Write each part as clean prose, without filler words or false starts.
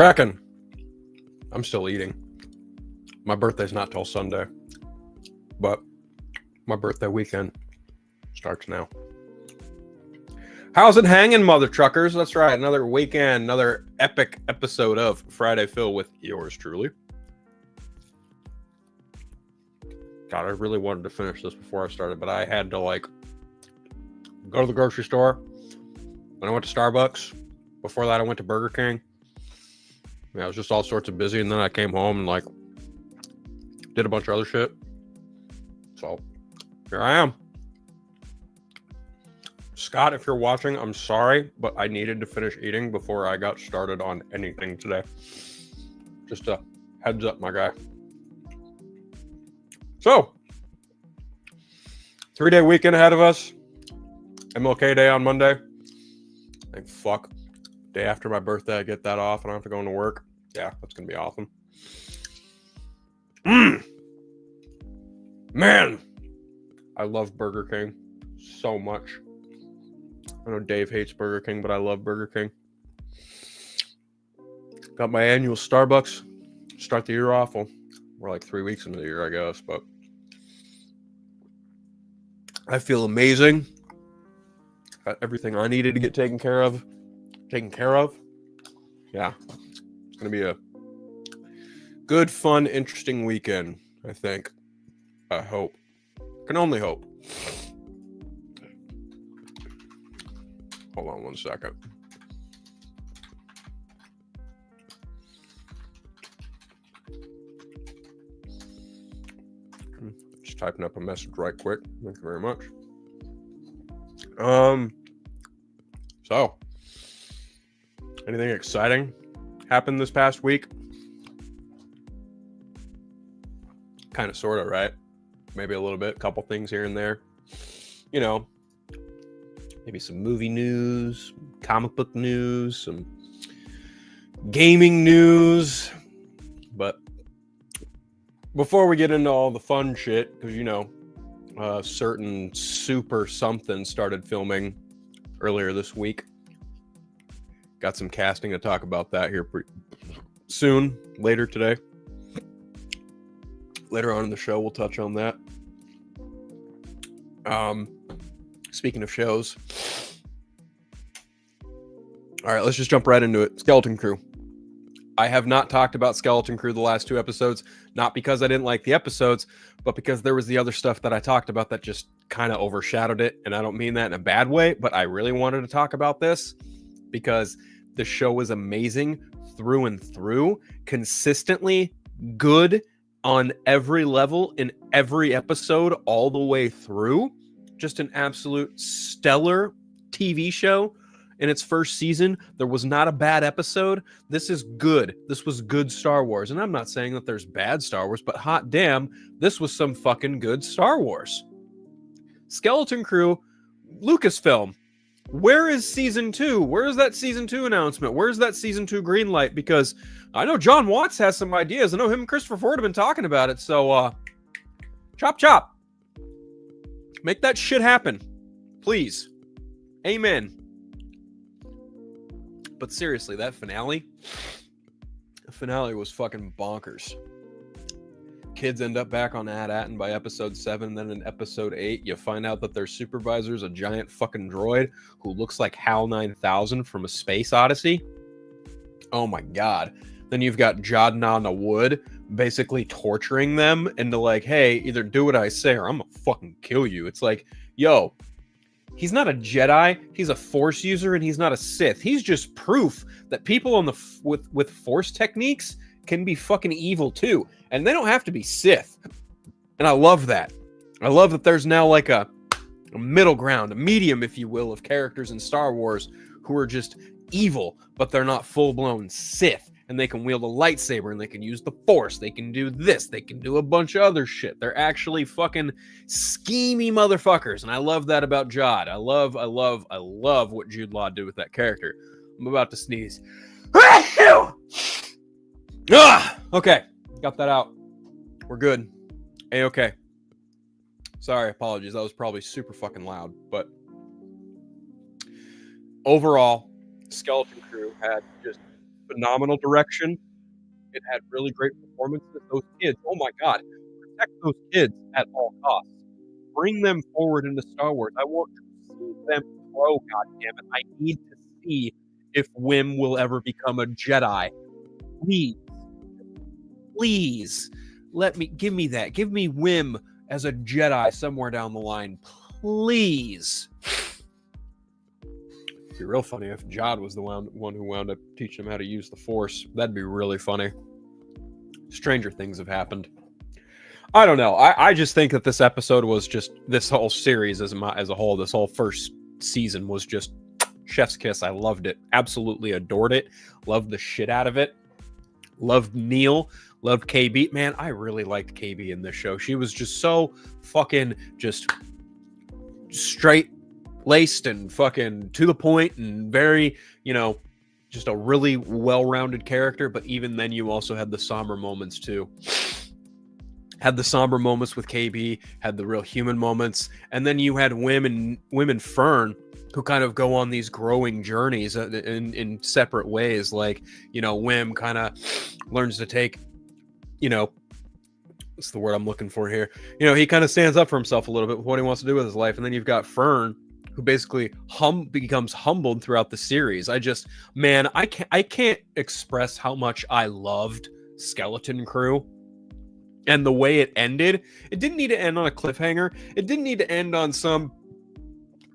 Cracking. I'm still eating. My birthday's not till Sunday, but my birthday weekend starts now. How's it hanging, mother truckers? That's right, another weekend, another epic episode of Friday Phil with yours truly. God, I really wanted to finish this before I started, but I had to go to the grocery store. Then I went to Starbucks. Before that, I went to Burger King. Yeah, it was just all sorts of busy, and then I came home and did a bunch of other shit. So here I am. Scott, if you're watching, I'm sorry, but I needed to finish eating before I got started on anything today. Just a heads up, my guy. So, 3-day weekend ahead of us. MLK Day on Monday. Like, fuck. Day after my birthday, I get that off and I don't have to go into work. Yeah, that's going to be awesome. Man, I love Burger King so much. I know Dave hates Burger King, but I love Burger King. Got my annual Starbucks. Start the year off. Well, we're 3 weeks into the year, I guess, but I feel amazing. Got everything I needed to get taken care of. Yeah, it's going to be a good, fun, interesting weekend, I think. I hope. Can only hope. Hold on one second. Just typing up a message right quick. Thank you very much. So, anything exciting happened this past week? Kind of, sort of, right? Maybe a little bit, couple things here and there. You know, maybe some movie news, comic book news, some gaming news. But before we get into all the fun shit, because certain super something started filming earlier this week. Got some casting to talk about that here pretty soon, later today. Later on in the show, we'll touch on that. Speaking of shows. All right, let's just jump right into it. Skeleton Crew. I have not talked about Skeleton Crew the last 2 episodes, not because I didn't like the episodes, but because there was the other stuff that I talked about that just kind of overshadowed it. And I don't mean that in a bad way, but I really wanted to talk about this because the show was amazing through and through, consistently good on every level in every episode all the way through. Just an absolute stellar TV show. In its first season, there was not a bad episode. This is good. This was good Star Wars. And I'm not saying that there's bad Star Wars, but hot damn, this was some fucking good Star Wars. Skeleton Crew, Lucasfilm. Where is season 2? Where is that season 2 announcement? Where's that season 2 green light? Because I know John Watts has some ideas. I know him and Christopher Ford have been talking about it. So, chop chop. Make that shit happen. Please. Amen. But seriously, that finale was fucking bonkers. Kids end up back on Ad-Atten by episode 7. Then in episode 8, you find out that their supervisor is a giant fucking droid who looks like HAL 9000 from A Space Odyssey. Oh my god. Then you've got Jadna Wood basically torturing them into hey, either do what I say or I'm gonna fucking kill you. It's yo, he's not a Jedi, he's a Force user, and he's not a Sith. He's just proof that people on with Force techniques can be fucking evil too. And they don't have to be Sith. And I love that. I love that there's now a middle ground, a medium, if you will, of characters in Star Wars who are just evil, but they're not full-blown Sith. And they can wield a lightsaber, and they can use the Force. They can do this. They can do a bunch of other shit. They're actually fucking schemy motherfuckers. And I love that about Jod. I love what Jude Law did with that character. I'm about to sneeze. Okay. Got that out. We're good. A-okay. Sorry, apologies. That was probably super fucking loud. But overall, Skeleton Crew had just phenomenal direction. It had really great performances. Those kids, oh my god, protect those kids at all costs. Bring them forward into Star Wars. I want to see them grow, goddammit. I need to see if Wim will ever become a Jedi. Please. Please. Give me that. Give me Wim as a Jedi somewhere down the line. Please. It'd be real funny if Jod was the one who wound up teaching him how to use the Force. That'd be really funny. Stranger things have happened. I don't know. I just think that this episode was just, this whole series as a whole, this whole first season was just chef's kiss. I loved it. Absolutely adored it. Loved the shit out of it. Loved Neil. Loved KB. Man, I really liked KB in this show. She was just so fucking just straight laced and fucking to the point and very, just a really well-rounded character. But even then, you also had the somber moments too. Had the somber moments with KB, had the real human moments, and then you had Wim and Fern, who kind of go on these growing journeys in separate ways. Like, Wim kind of learns to take, what's the word I'm looking for here? He kind of stands up for himself a little bit with what he wants to do with his life. And then you've got Fern, who basically becomes humbled throughout the series. I can't express how much I loved Skeleton Crew. And the way it ended, it didn't need to end on a cliffhanger. It didn't need to end on some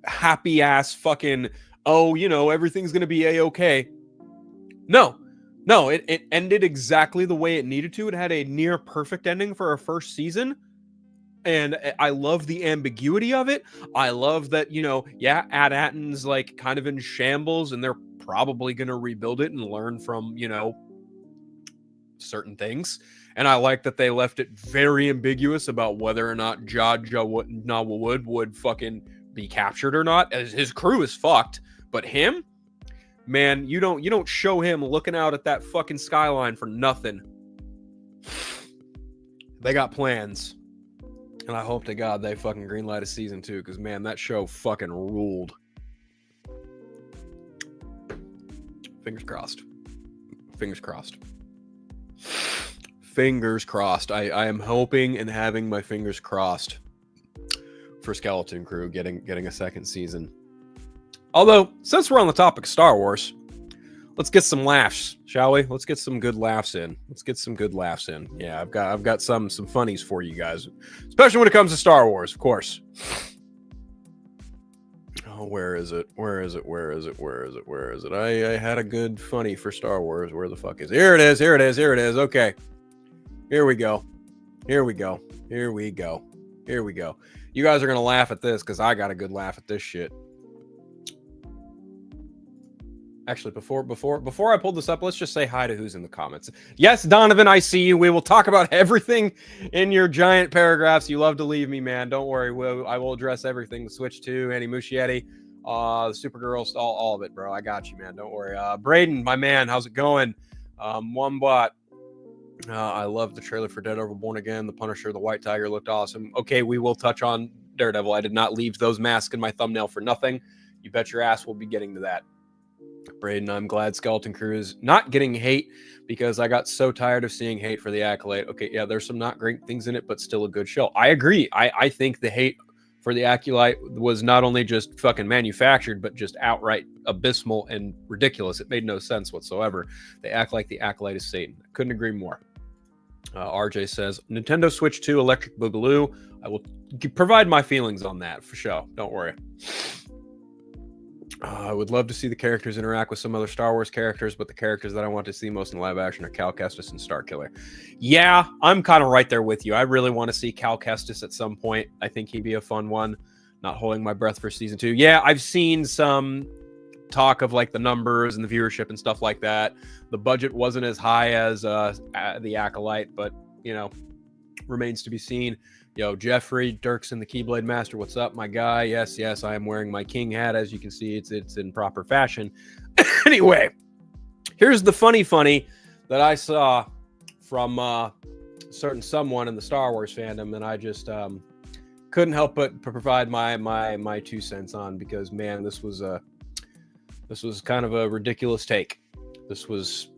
happy ass fucking, everything's going to be a-okay. No, it ended exactly the way it needed to. It had a near perfect ending for our first season. And I love the ambiguity of it. I love that, Ad Atten's like kind of in shambles and they're probably going to rebuild it and learn from, certain things. And I like that they left it very ambiguous about whether or not Jawa would fucking be captured or not. As his crew is fucked, but him, man, you don't show him looking out at that fucking skyline for nothing. They got plans, and I hope to God they fucking greenlight season 2, because man, that show fucking ruled. Fingers crossed. Fingers crossed. Fingers crossed. I am hoping and having my fingers crossed for Skeleton Crew getting a second season. Although, since we're on the topic of Star Wars, let's get some laughs, shall we? Let's get some good laughs in. Yeah, I've got some funnies for you guys, especially when it comes to Star Wars, of course. Oh, where is it? I had a good funny for Star Wars. Where the fuck is it? Here it is. Okay. Here we go. You guys are going to laugh at this because I got a good laugh at this shit. Actually, before I pull this up, let's just say hi to who's in the comments. Yes, Donovan, I see you. We will talk about everything in your giant paragraphs. You love to leave me, man. Don't worry. I will address everything. The Switch 2, Annie Muschietti, the Supergirl, all of it, bro. I got you, man. Don't worry. Braden, my man, how's it going? One-bot. I love the trailer for Daredevil Born Again. The Punisher, the White Tiger looked awesome. Okay, we will touch on Daredevil. I did not leave those masks in my thumbnail for nothing. You bet your ass we'll be getting to that. Braden, I'm glad Skeleton Crew is not getting hate because I got so tired of seeing hate for the Acolyte. Okay, yeah, there's some not great things in it, but still a good show. I agree. I think the hate for the Acolyte was not only just fucking manufactured, but just outright abysmal and ridiculous. It made no sense whatsoever. They act like the Acolyte is Satan. I couldn't agree more. RJ says, Nintendo Switch 2 Electric Boogaloo. I will provide my feelings on that for sure. Don't worry. I would love to see the characters interact with some other Star Wars characters, but the characters that I want to see most in live action are Cal Kestis and Starkiller. Yeah, I'm kind of right there with you. I really want to see Cal Kestis at some point. I think he'd be a fun one. Not holding my breath for season 2. Yeah, I've seen some talk of like the numbers and the viewership and stuff like that. The budget wasn't as high as the Acolyte, but remains to be seen. Yo, Jeffrey Dirksen, the Keyblade Master, what's up, my guy? Yes, I am wearing my king hat. As you can see, it's in proper fashion. Anyway, here's the funny that I saw from certain someone in the Star Wars fandom, and I just couldn't help but provide my 2 cents on, because man, this was kind of a ridiculous take. This was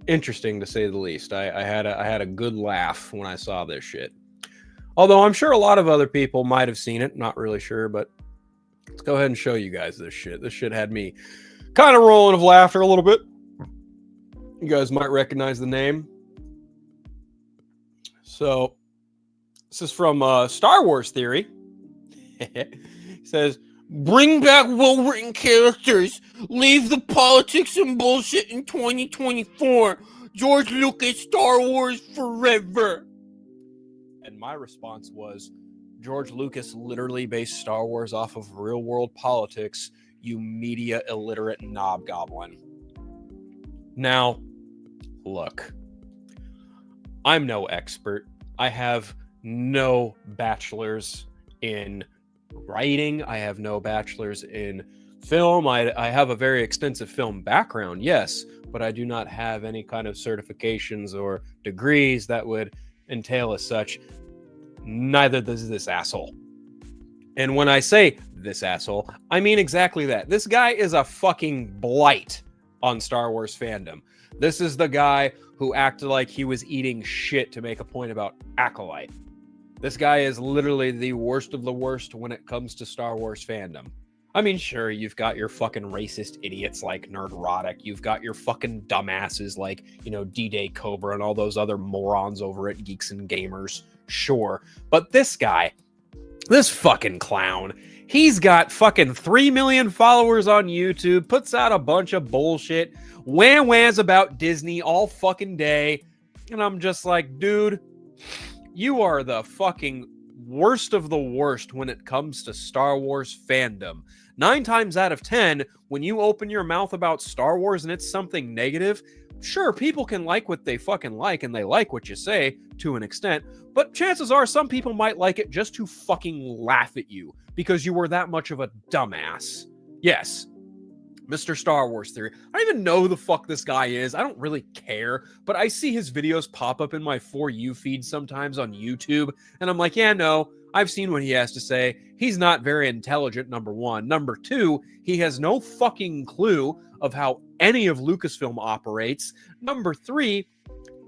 interesting to say the least. I had a good laugh when I saw this shit. Although I'm sure a lot of other people might have seen it. Not really sure, but let's go ahead and show you guys this shit. This shit had me kind of rolling of laughter a little bit. You guys might recognize the name. So this is from Star Wars Theory. It says, bring back well-written characters. Leave the politics and bullshit in 2024. George Lucas, Star Wars forever. And my response was, George Lucas literally based Star Wars off of real-world politics, you media illiterate knobgoblin. Now, look. I'm no expert. I have no bachelor's in writing. I have no bachelor's in film. I have a very extensive film background, yes, but I do not have any kind of certifications or degrees that would entail as such. Neither does this asshole. And when I say this asshole, I mean exactly that. This guy is a fucking blight on Star Wars fandom. This is the guy who acted like he was eating shit to make a point about Acolyte. This guy is literally the worst of the worst when it comes to Star Wars fandom. I mean, sure, you've got your fucking racist idiots like Nerdrotic. You've got your fucking dumbasses like, you know, D-Day Cobra and all those other morons over at Geeks and Gamers. Sure. But this guy, this fucking clown, he's got fucking 3 million followers on YouTube, puts out a bunch of bullshit, wham-whams about Disney all fucking day. And I'm just like, dude, you are the fucking worst of the worst when it comes to Star Wars fandom. 9 times out of 10, when you open your mouth about Star Wars and it's something negative, sure, people can like what they fucking like and they like what you say to an extent, but chances are some people might like it just to fucking laugh at you because you were that much of a dumbass. Yes, Mr. Star Wars Theory. I don't even know who the fuck this guy is. I don't really care, but I see his videos pop up in my For You feed sometimes on YouTube, and I'm like, yeah, no, I've seen what he has to say. He's not very intelligent, number one. Number two, he has no fucking clue of how any of Lucasfilm operates. Number three,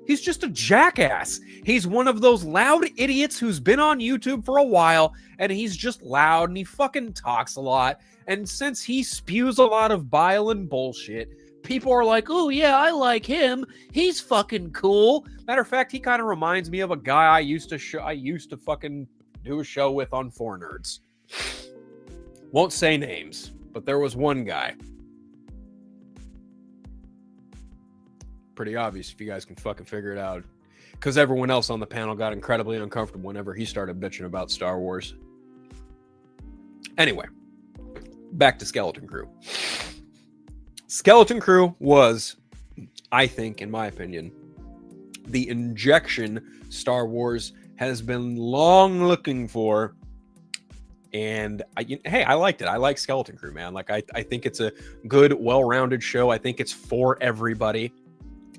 he's just a jackass. He's one of those loud idiots who's been on YouTube for a while, and he's just loud, and he fucking talks a lot. And since he spews a lot of bile and bullshit, people are like, oh yeah, I like him. He's fucking cool. Matter of fact, he kind of reminds me of a guy I used to fucking do a show with on 4Nerds. Won't say names, but there was one guy. Pretty obvious if you guys can fucking figure it out. Because everyone else on the panel got incredibly uncomfortable whenever he started bitching about Star Wars. Anyway, back to Skeleton Crew. Skeleton Crew was, I think, in my opinion, the injection Star Wars has been long looking for. And hey, I liked it. I like Skeleton Crew, man. Like, I think it's a good, well-rounded show. I think it's for everybody.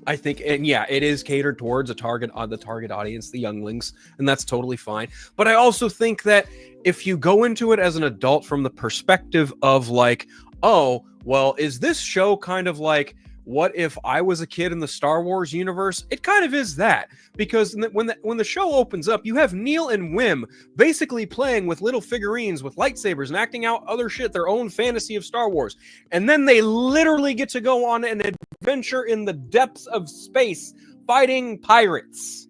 I think, and yeah, it is catered towards the target audience, the younglings, and that's totally fine. But I also think that if you go into it as an adult from the perspective of like, oh, well, is this show kind of like, what if I was a kid in the Star Wars universe? It kind of is that, because when the show opens up, you have Neil and Wim basically playing with little figurines with lightsabers and acting out other shit, their own fantasy of Star Wars. And then they literally get to go on an adventure in the depths of space fighting pirates.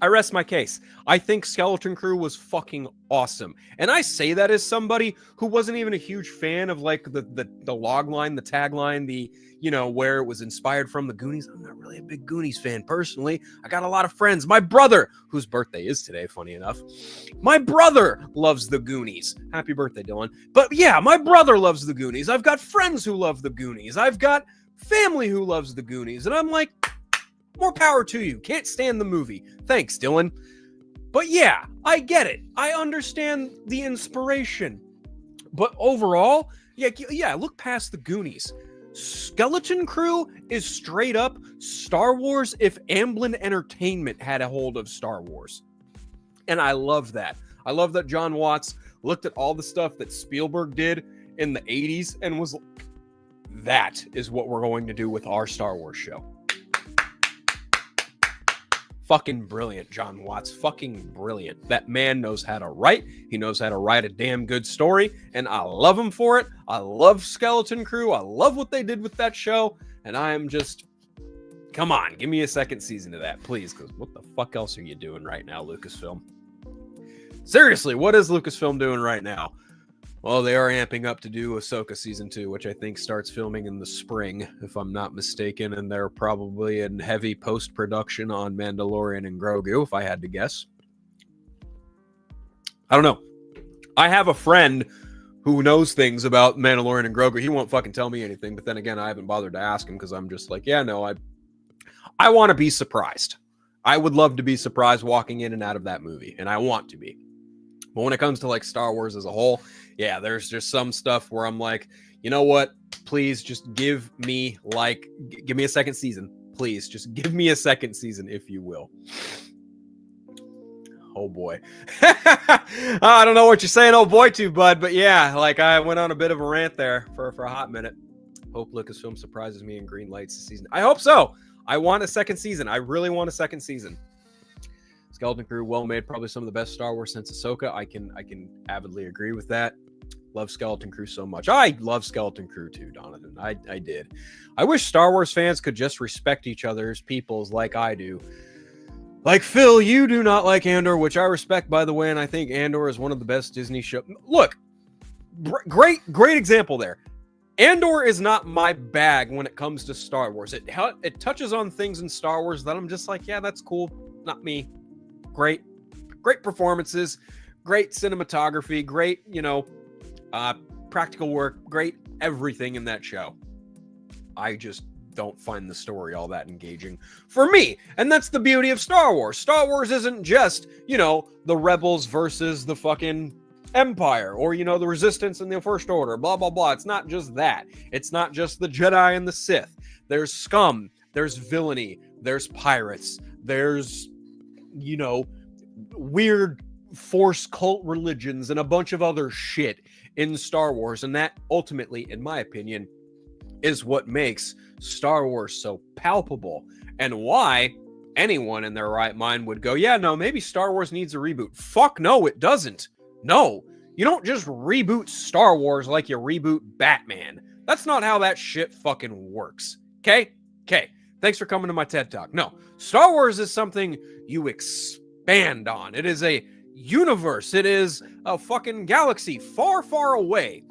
I rest my case. I think Skeleton Crew was fucking awesome. And I say that as somebody who wasn't even a huge fan of like the log line, the tagline, the, you know, where it was inspired from the Goonies. I'm not really a big Goonies fan personally. I got a lot of friends. My brother, whose birthday is today, funny enough, my brother loves the Goonies. Happy birthday, Dylan. But yeah, my brother loves the Goonies. I've got friends who love the Goonies. I've got family who loves the Goonies. And I'm like, more power to you. Can't stand the movie. Thanks, Dylan. But yeah, I get it. I understand the inspiration. But overall, yeah, look past the Goonies. Skeleton Crew is straight up Star Wars if Amblin Entertainment had a hold of Star Wars. And I love that. I love that John Watts looked at all the stuff that Spielberg did in the 80s and was like, that is what we're going to do with our Star Wars show. Fucking brilliant, John Watts. Fucking brilliant. That man knows how to write. He knows how to write a damn good story, and I love him for it. I love Skeleton Crew. I love what they did with that show, and I am just... Come on, give me a second season of that, please, because what the fuck else are you doing right now, Lucasfilm? Seriously, what is Lucasfilm doing right now? Well, they are amping up to do Ahsoka Season 2, which I think starts filming in the spring, if I'm not mistaken, and they're probably in heavy post-production on Mandalorian and Grogu, if I had to guess. I don't know. I have a friend who knows things about Mandalorian and Grogu. He won't fucking tell me anything, but then again, I haven't bothered to ask him because I'm just like, yeah, no, I want to be surprised. I would love to be surprised walking in and out of that movie, and I want to be. But when it comes to like Star Wars as a whole, yeah, there's just some stuff where I'm like, you know what? Please just give me a second season. Please just give me a second season, if you will. Oh boy. I don't know what you're saying, oh boy, to, bud, but yeah, like I went on a bit of a rant there for a hot minute. Hope Lucasfilm surprises me in green lights this season. I hope so. I want a second season. I really want a second season. Skeleton Crew, well made, probably some of the best Star Wars since Ahsoka. I can avidly agree with that. Love Skeleton Crew so much. I love Skeleton Crew too, Donovan. I did. I wish Star Wars fans could just respect each other's peoples like I do. Like Phil, you do not like Andor, which I respect, by the way, and I think Andor is one of the best Disney shows. Look, great example there. Andor is not my bag when it comes to Star Wars. It touches on things in Star Wars that I'm just like, yeah, that's cool. Not me. Great performances, great cinematography, great, practical work, great everything in that show. I just don't find the story all that engaging for me. And that's the beauty of Star Wars. Star Wars isn't just, the rebels versus the fucking Empire, or, the Resistance and the First Order, blah, blah, blah. It's not just that. It's not just the Jedi and the Sith. There's scum. There's villainy. There's pirates. There's, weird Force cult religions and a bunch of other shit in Star Wars. And that ultimately, in my opinion, is what makes Star Wars so palpable and why anyone in their right mind would go, yeah, no, maybe Star Wars needs a reboot. Fuck no, it doesn't. No, you don't just reboot Star Wars like you reboot Batman. That's not how that shit fucking works. Okay? Thanks for coming to my TED Talk. No, Star Wars is something you expand on. It is a universe. It is a fucking galaxy far, far away.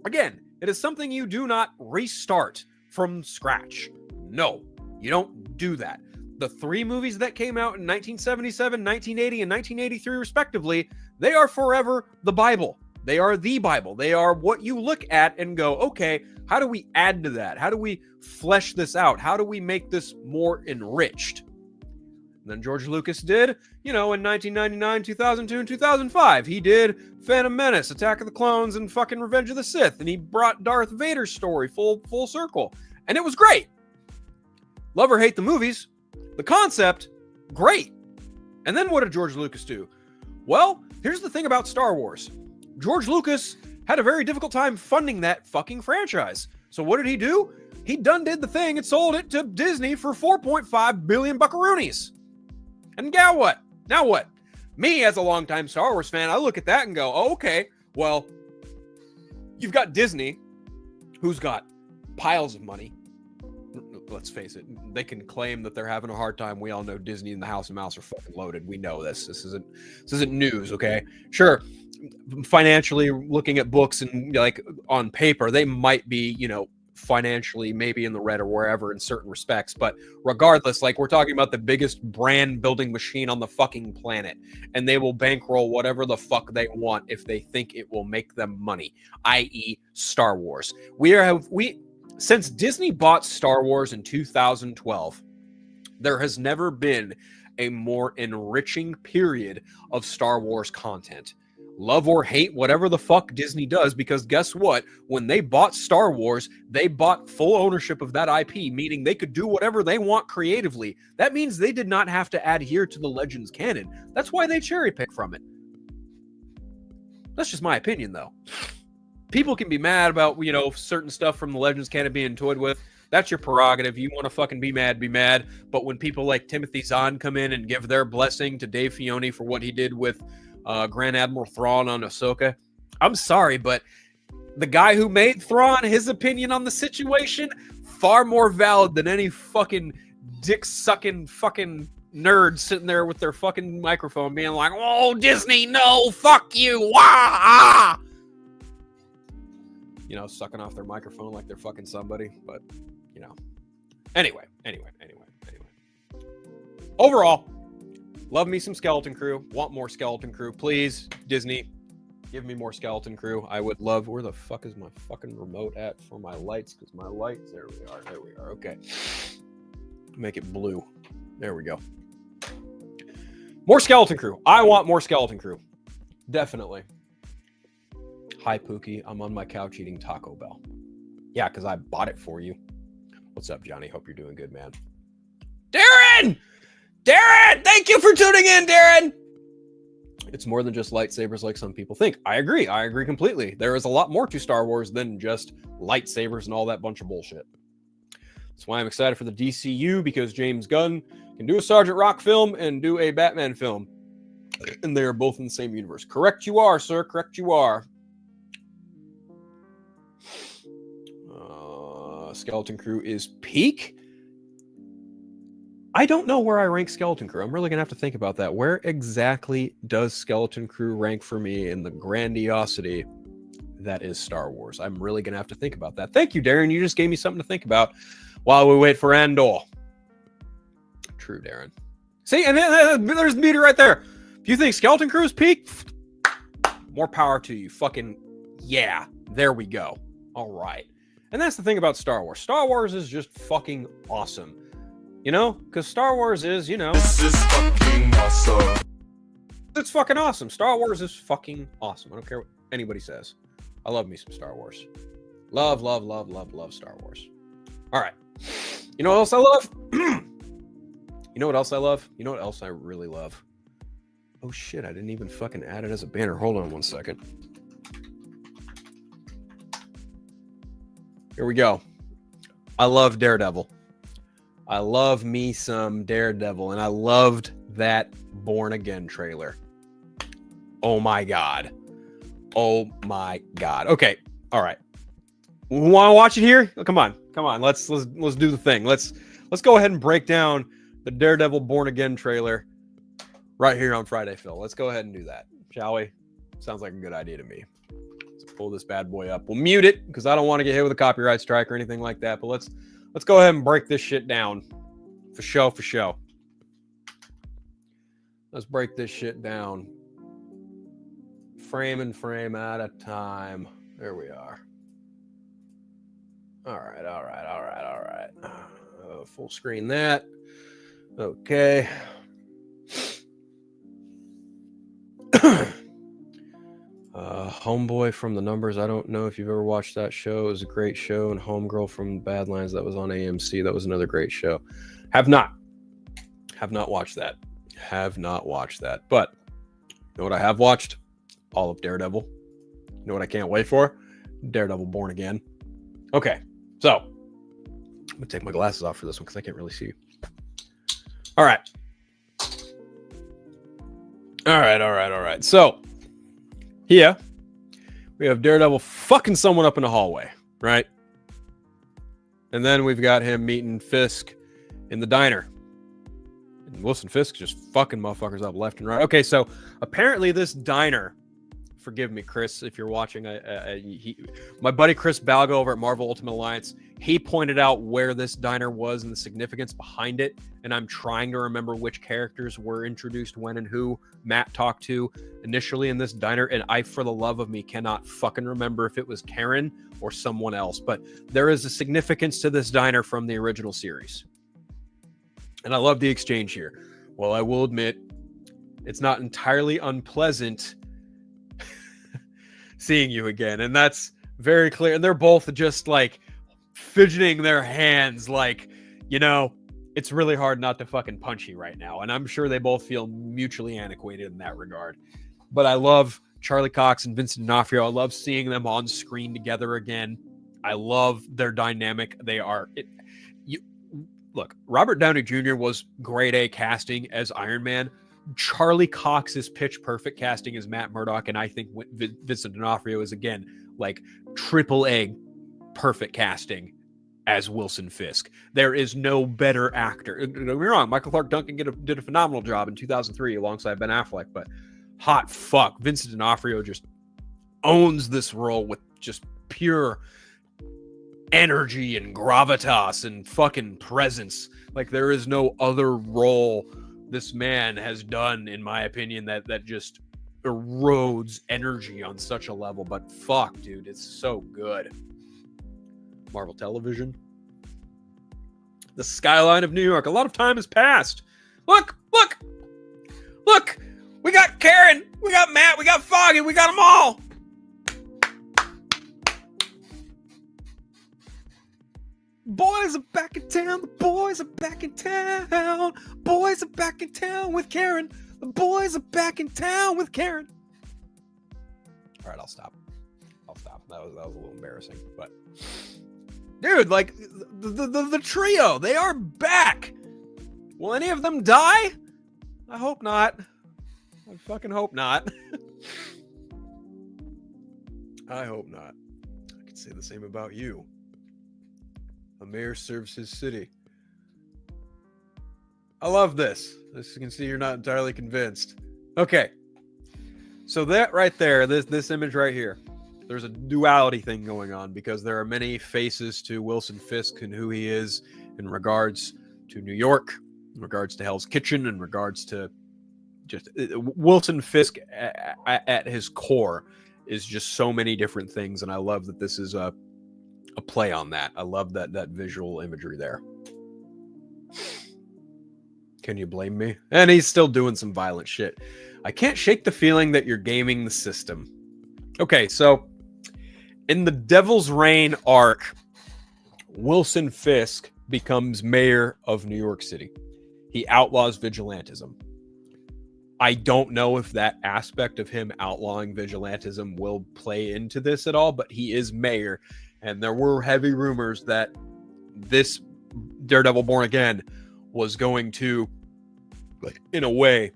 Again, it is something you do not restart from scratch. No, you don't do that. The 3 movies that came out in 1977, 1980, and 1983 respectively, they are forever the Bible. They are the Bible. They are what you look at and go, okay, how do we add to that? How do we flesh this out? How do we make this more enriched? And then George Lucas did, in 1999, 2002, and 2005. He did Phantom Menace, Attack of the Clones, and fucking Revenge of the Sith. And he brought Darth Vader's story full circle. And it was great. Love or hate the movies. The concept, great. And then what did George Lucas do? Well, here's the thing about Star Wars. George Lucas had a very difficult time funding that fucking franchise. So what did he do? He done did the thing and sold it to Disney for 4.5 billion buckaroonies. And now what? Me, as a longtime Star Wars fan, I look at that and go, oh, okay, well, you've got Disney, who's got piles of money. Let's face it, they can claim that they're having a hard time. We all know Disney and the House of Mouse are fucking loaded. We know this. This isn't news, okay? Sure, financially, looking at books and like on paper, they might be, financially maybe in the red or wherever in certain respects, but regardless, like we're talking about the biggest brand building machine on the fucking planet, and they will bankroll whatever the fuck they want if they think it will make them money, i.e. Star Wars. Since Disney bought Star Wars in 2012, there has never been a more enriching period of Star Wars content. Love or hate whatever the fuck Disney does, because guess what? When they bought Star Wars, they bought full ownership of that IP, meaning they could do whatever they want creatively. That means they did not have to adhere to the Legends canon. That's why they cherry pick from it. That's just my opinion, though. People can be mad about, certain stuff from the Legends canon being toyed with. That's your prerogative. You want to fucking be mad, be mad. But when people like Timothy Zahn come in and give their blessing to Dave Filoni for what he did with Grand Admiral Thrawn on Ahsoka, I'm sorry, but the guy who made Thrawn, his opinion on the situation, far more valid than any fucking dick-sucking fucking nerds sitting there with their fucking microphone being like, oh, Disney, no, fuck you, wah, ah. You know, sucking off their microphone like they're fucking somebody, but, you know. Anyway. Overall, love me some Skeleton Crew. Want more Skeleton Crew. Please, Disney, give me more Skeleton Crew. I would love... Where the fuck is my fucking remote at for my lights? Because my lights... There we are. Okay. Make it blue. There we go. More Skeleton Crew. I want more Skeleton Crew. Definitely. Hi, Pookie. I'm on my couch eating Taco Bell. Yeah, because I bought it for you. What's up, Johnny? Hope you're doing good, man. Darren! Thank you for tuning in, Darren! It's more than just lightsabers like some people think. I agree completely. There is a lot more to Star Wars than just lightsabers and all that bunch of bullshit. That's why I'm excited for the DCU, because James Gunn can do a Sergeant Rock film and do a Batman film. And they are both in the same universe. Correct you are, sir. Correct you are. Skeleton Crew is peak. I don't know where I rank Skeleton Crew. I'm really going to have to think about that. Where exactly does Skeleton Crew rank for me in the grandiosity that is Star Wars? I'm really going to have to think about that. Thank you, Darren. You just gave me something to think about while we wait for Andor. True, Darren. See, and there's the beauty right there. If you think Skeleton Crew is peak, more power to you. Fucking yeah. There we go. All right. And that's the thing about Star Wars. Star Wars is just fucking awesome. You know? Because Star Wars is, you know... This is fucking awesome. It's fucking awesome. Star Wars is fucking awesome. I don't care what anybody says. I love me some Star Wars. Love Star Wars. All right. You know what else I love? You know what else I love? You know what else I really love? Oh shit, I didn't even fucking add it as a banner. Hold on one second. Here we go. I love Daredevil. I love me some Daredevil, and I loved that Born Again trailer. Oh my god. Oh my god. Okay. All right. Want to watch it here? Come on. Let's do the thing. Let's go ahead and break down the Daredevil Born Again trailer right here on Friday Phil. Let's go ahead and do that, shall we? Sounds like a good idea to me. Let's pull this bad boy up. We'll mute it because I don't want to get hit with a copyright strike or anything like that. But let's go ahead and break this shit down. For show. Let's break this shit down. Frame and frame at a time. There we are. All right. Full screen that. Okay. Homeboy from The Numbers. I don't know if you've ever watched that show. It was a great show. And Homegirl from Badlands, that was on AMC. That was another great show. Have not watched that. But you know what I have watched? All of Daredevil. You know what I can't wait for? Daredevil Born Again. Okay, so I'm gonna take my glasses off for this one because I can't really see. All right. So here we have Daredevil fucking someone up in the hallway, right? And then we've got him meeting Fisk in the diner. And Wilson Fisk just fucking motherfuckers up left and right. Okay, so apparently this diner, forgive me, Chris, if you're watching, my buddy Chris Balgo over at Marvel Ultimate Alliance, he pointed out where this diner was and the significance behind it, and I'm trying to remember which characters were introduced when and who Matt talked to initially in this diner, and I, for the love of me, cannot fucking remember if it was Karen or someone else, but there is a significance to this diner from the original series. And I love the exchange here. Well, I will admit, it's not entirely unpleasant seeing you again. And that's very clear. And they're both just like fidgeting their hands like, you know, it's really hard not to fucking punch you right now. And I'm sure they both feel mutually antiquated in that regard. But I love Charlie Cox and Vincent D'Onofrio. I love seeing them on screen together again. I love their dynamic. They are... look, Robert Downey Jr. was grade A casting as Iron Man. Charlie Cox is pitch perfect casting as Matt Murdock, and I think Vincent D'Onofrio is again like triple A perfect casting as Wilson Fisk. There is no better actor. Don't get me wrong, Michael Clark Duncan did a phenomenal job in 2003 alongside Ben Affleck, but hot fuck, Vincent D'Onofrio just owns this role with just pure energy and gravitas and fucking presence. Like there is no other role this man has done, in my opinion, that just erodes energy on such a level. But fuck, dude, it's so good. Marvel Television. The skyline of New York. A lot of time has passed. Look! We got Karen, we got Matt, we got Foggy, we got them all. Boys are back in town. The boys are back in town. Boys are back in town with Karen. The boys are back in town with Karen. All right, I'll stop. That was a little embarrassing, but dude, like the trio, they are back. Will any of them die? I hope not. I fucking hope not. I hope not. I could say the same about you. A mayor serves his city. I love this. As you can see, you're not entirely convinced. Okay. So that right there, this image right here, there's a duality thing going on because there are many faces to Wilson Fisk and who he is in regards to New York, in regards to Hell's Kitchen, in regards to just Wilson Fisk at his core is just so many different things. And I love that this is a play on that. I love that visual imagery there. Can you blame me? And he's still doing some violent shit. I can't shake the feeling that you're gaming the system. Okay, so in the Devil's Reign arc, Wilson Fisk becomes mayor of New York City. He outlaws vigilantism. I don't know if that aspect of him outlawing vigilantism will play into this at all, but he is mayor. And there were heavy rumors that this Daredevil Born Again was going to, like, in a way,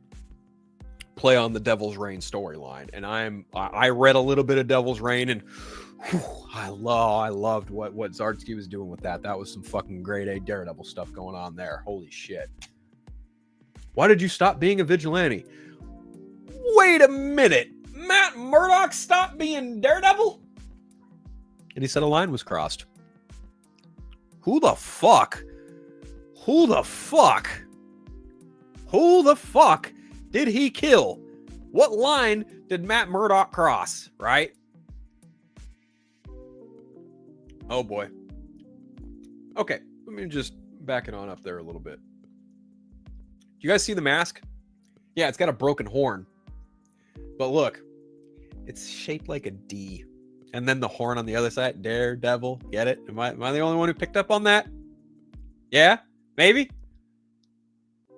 play on the Devil's Reign storyline. And I read a little bit of Devil's Reign, and I loved what Zardsky was doing with that. That was some fucking grade A Daredevil stuff going on there. Holy shit. Why did you stop being a vigilante? Wait a minute. Matt Murdock stopped being Daredevil? And he said a line was crossed. Who the fuck did he kill? What line did Matt Murdock cross, right? Oh boy. Okay, let me just back it on up there a little bit. You guys see the mask? Yeah, it's got a broken horn. But look, it's shaped like a D. And then the horn on the other side, Daredevil. Get it? Am I the only one who picked up on that? Yeah? Maybe?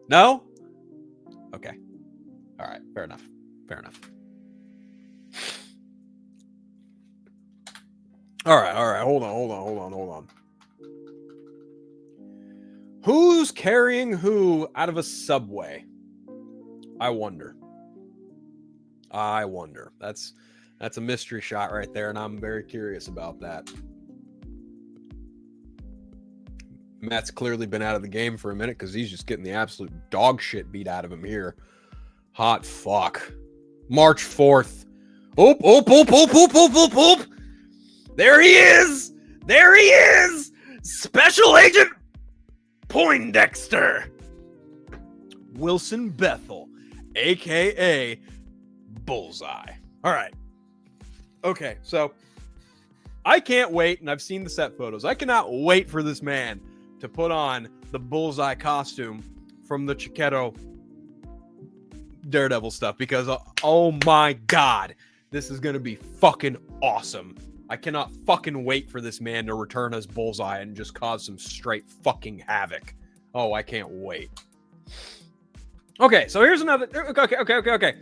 No? Okay. All right. Fair enough. All right. Hold on. Who's carrying who out of a subway? I wonder. That's a mystery shot right there, and I'm very curious about that. Matt's clearly been out of the game for a minute because he's just getting the absolute dog shit beat out of him here. Hot fuck. March 4th. Oop. There he is. Special Agent Poindexter. Wilson Bethel, a.k.a. Bullseye. All right. Okay, so I can't wait, and I've seen the set photos. I cannot wait for this man to put on the Bullseye costume from the Chiquetto Daredevil stuff because, oh my God, this is going to be fucking awesome. I cannot fucking wait for this man to return as Bullseye and just cause some straight fucking havoc. Oh, I can't wait. Okay, so here's another... Okay.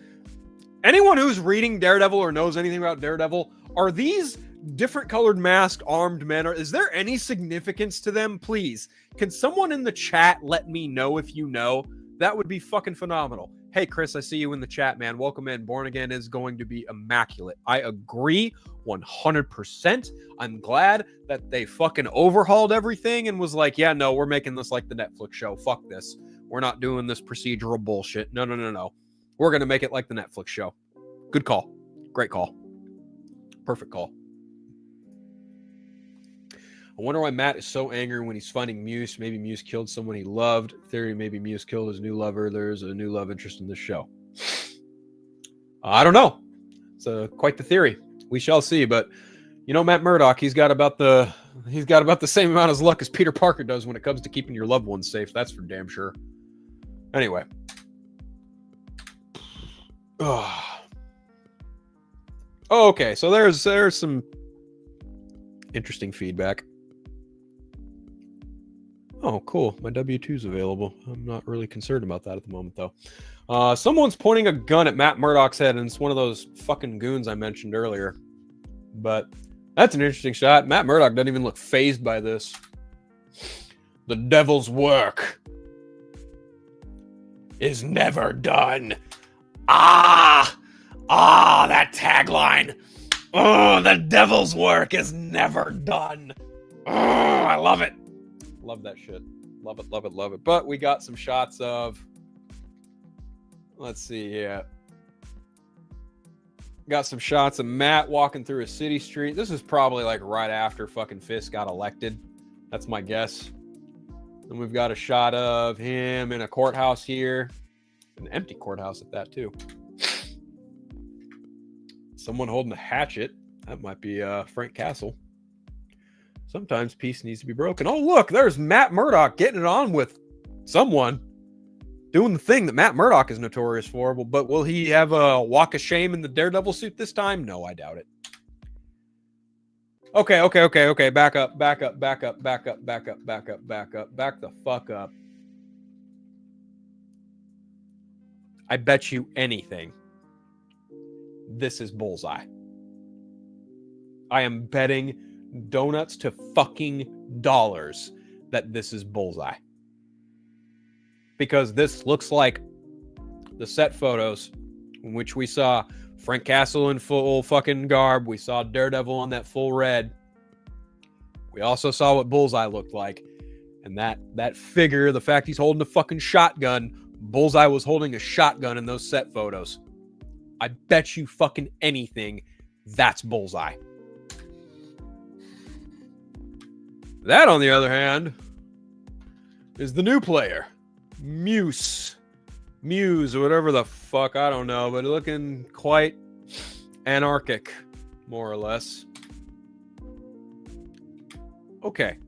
Anyone who's reading Daredevil or knows anything about Daredevil, are these different colored masked armed men is there any significance to them? Please, can someone in the chat let me know if you know? That would be fucking phenomenal. Hey Chris, I see you in the chat, man. Welcome in. Born Again is going to be immaculate. I agree 100%. I'm glad that they fucking overhauled everything and was like, yeah, no, we're making this like the Netflix show. Fuck this. We're not doing this procedural bullshit. No. We're going to make it like the Netflix show. Good call. Great call. Perfect call. I wonder why Matt is so angry when he's finding Muse. Maybe Muse killed someone he loved. Theory, maybe Muse killed his new lover. There's a new love interest in this show. I don't know. It's quite the theory. We shall see. But you know, Matt Murdock, he's got about the same amount of luck as Peter Parker does when it comes to keeping your loved ones safe. That's for damn sure. Anyway. Okay, so there's some interesting feedback. Oh, cool. My W-2's available. I'm not really concerned about that at the moment, though. Someone's pointing a gun at Matt Murdock's head, and it's one of those fucking goons I mentioned earlier. But that's an interesting shot. Matt Murdock doesn't even look fazed by this. The devil's work is never done. That tagline. Oh, the devil's work is never done. Oh, I love it. Love that shit. Love it. But we got some shots of, let's see here. Got some shots of Matt walking through a city street. This is probably like right after fucking Fisk got elected. That's my guess. And we've got a shot of him in a courthouse here. An empty courthouse at that, too. Someone holding a hatchet. That might be Frank Castle. Sometimes peace needs to be broken. Oh, look, there's Matt Murdock getting it on with someone. Doing the thing that Matt Murdock is notorious for. But will he have a walk of shame in the Daredevil suit this time? No, I doubt it. Okay. Back up. Back the fuck up. I bet you anything. This is Bullseye. I am betting donuts to fucking dollars that this is Bullseye. Because this looks like the set photos in which we saw Frank Castle in full fucking garb. We saw Daredevil on that full red. We also saw what Bullseye looked like. And that figure, the fact he's holding a fucking shotgun, Bullseye was holding a shotgun in those set photos. I bet you fucking anything that's Bullseye. That, on the other hand, is the new player. Muse, or whatever the fuck, I don't know, but looking quite anarchic, more or less. Okay.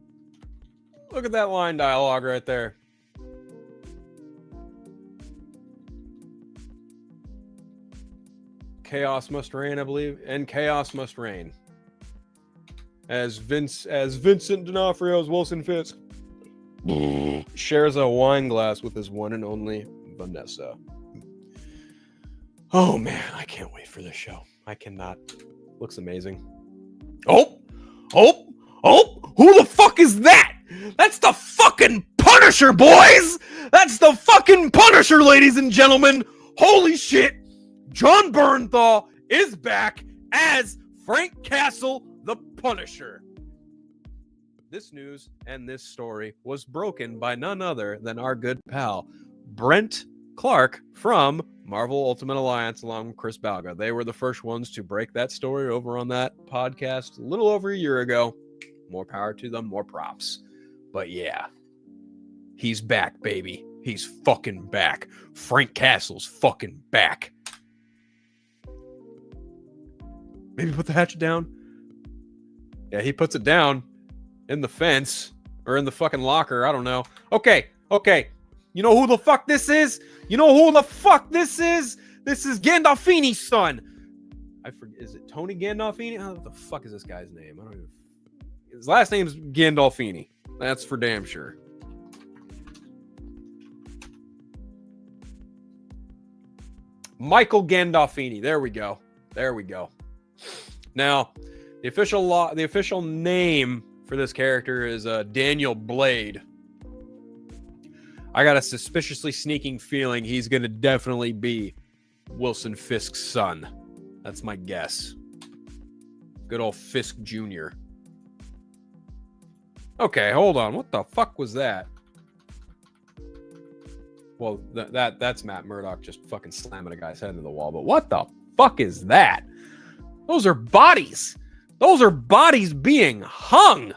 Look at that line dialogue right there. Chaos must reign, I believe, and chaos must reign. As Vincent D'Onofrio as Wilson Fisk shares a wine glass with his one and only Vanessa. Oh man, I can't wait for this show. I cannot. Looks amazing. Oh! Who the fuck is that? That's the fucking Punisher, boys! That's the fucking Punisher, ladies and gentlemen! Holy shit! John Bernthal is back as Frank Castle, the Punisher. This news and this story was broken by none other than our good pal, Brent Clark from Marvel Ultimate Alliance, along with Chris Balga. They were the first ones to break that story over on that podcast a little over a year ago. More power to them, more props. But yeah, he's back, baby. He's fucking back. Frank Castle's fucking back. Maybe put the hatchet down. Yeah, he puts it down in the fence or in the fucking locker. I don't know. Okay. You know who the fuck this is? This is Gandolfini's son. I forget. Is it Tony Gandolfini? What the fuck is this guy's name? I don't even. His last name's Gandolfini. That's for damn sure. Michael Gandolfini. There we go. Now, The official name for this character is Daniel Blade. I got a suspiciously sneaking feeling he's going to definitely be Wilson Fisk's son. That's my guess. Good old Fisk Jr. Okay, hold on. What the fuck was that? Well, that's Matt Murdock just fucking slamming a guy's head into the wall. But what the fuck is that? Those are bodies. Those are bodies being hung.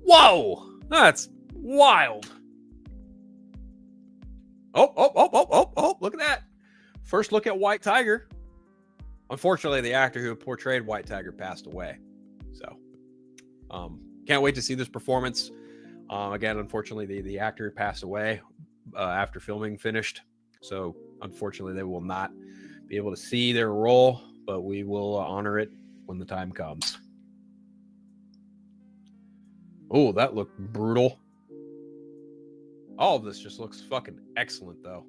Whoa, that's wild. Oh, look at that. First look at White Tiger. Unfortunately, the actor who portrayed White Tiger passed away. So, can't wait to see this performance. Again, unfortunately, the actor passed away after filming finished. So, unfortunately, they will not be able to see their role, but we will honor it when the time comes. Oh, that looked brutal. All of this just looks fucking excellent, though.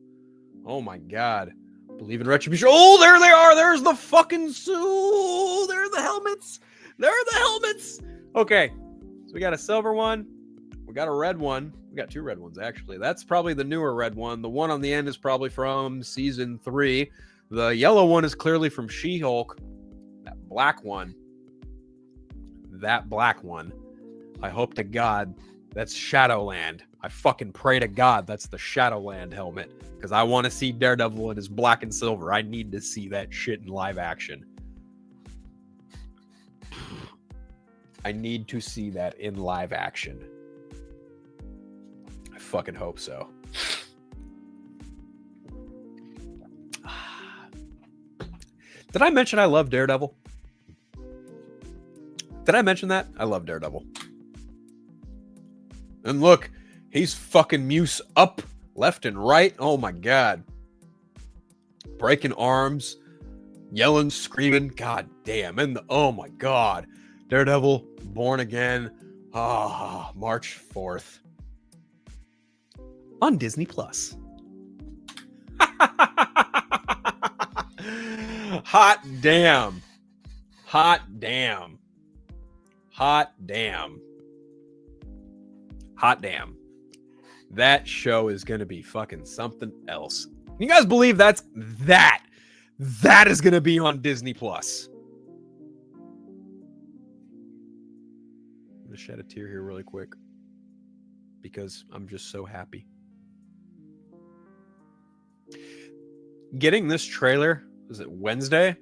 Oh my god. Believe in retribution. Oh, there they are. There's the fucking suit. There are the helmets. There are the helmets. Okay. So we got a silver one. We got a red one. We got two red ones, actually. That's probably the newer red one. The one on the end is probably from season 3. The yellow one is clearly from She-Hulk. That black one. I hope to God that's Shadowland. I fucking pray to God that's the Shadowland helmet, because I want to see Daredevil in his black and silver. I need to see that shit in live action. I need to see that in live action. I fucking hope so. Did I mention I love Daredevil? Did I mention that? I love Daredevil. And look, he's fucking Muse up left and right. Oh my god. Breaking arms, yelling, screaming. God damn. And oh my god. Daredevil, born again. March 4th. On Disney Plus. Hot damn. Hot damn. Hot damn. Hot damn. That show is going to be fucking something else. Can you guys believe that is going to be on Disney Plus? I'm going to shed a tear here really quick because I'm just so happy. Getting this trailer, was it Wednesday?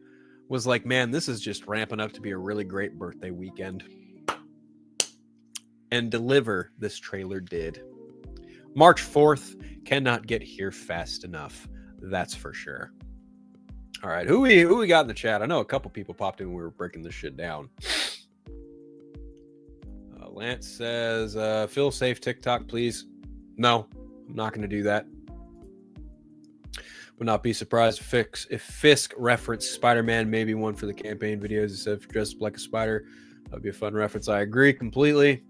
Was like, man, this is just ramping up to be a really great birthday weekend. And deliver this trailer did. March 4th cannot get here fast enough. That's for sure. All right, who we got in the chat? I know a couple people popped in when we were breaking this shit down. Lance says, Phil, save TikTok, please. No, I'm not going to do that. Would not be surprised if Fisk referenced Spider-Man, maybe one for the campaign videos instead of dressed like a spider. That would be a fun reference. I agree completely.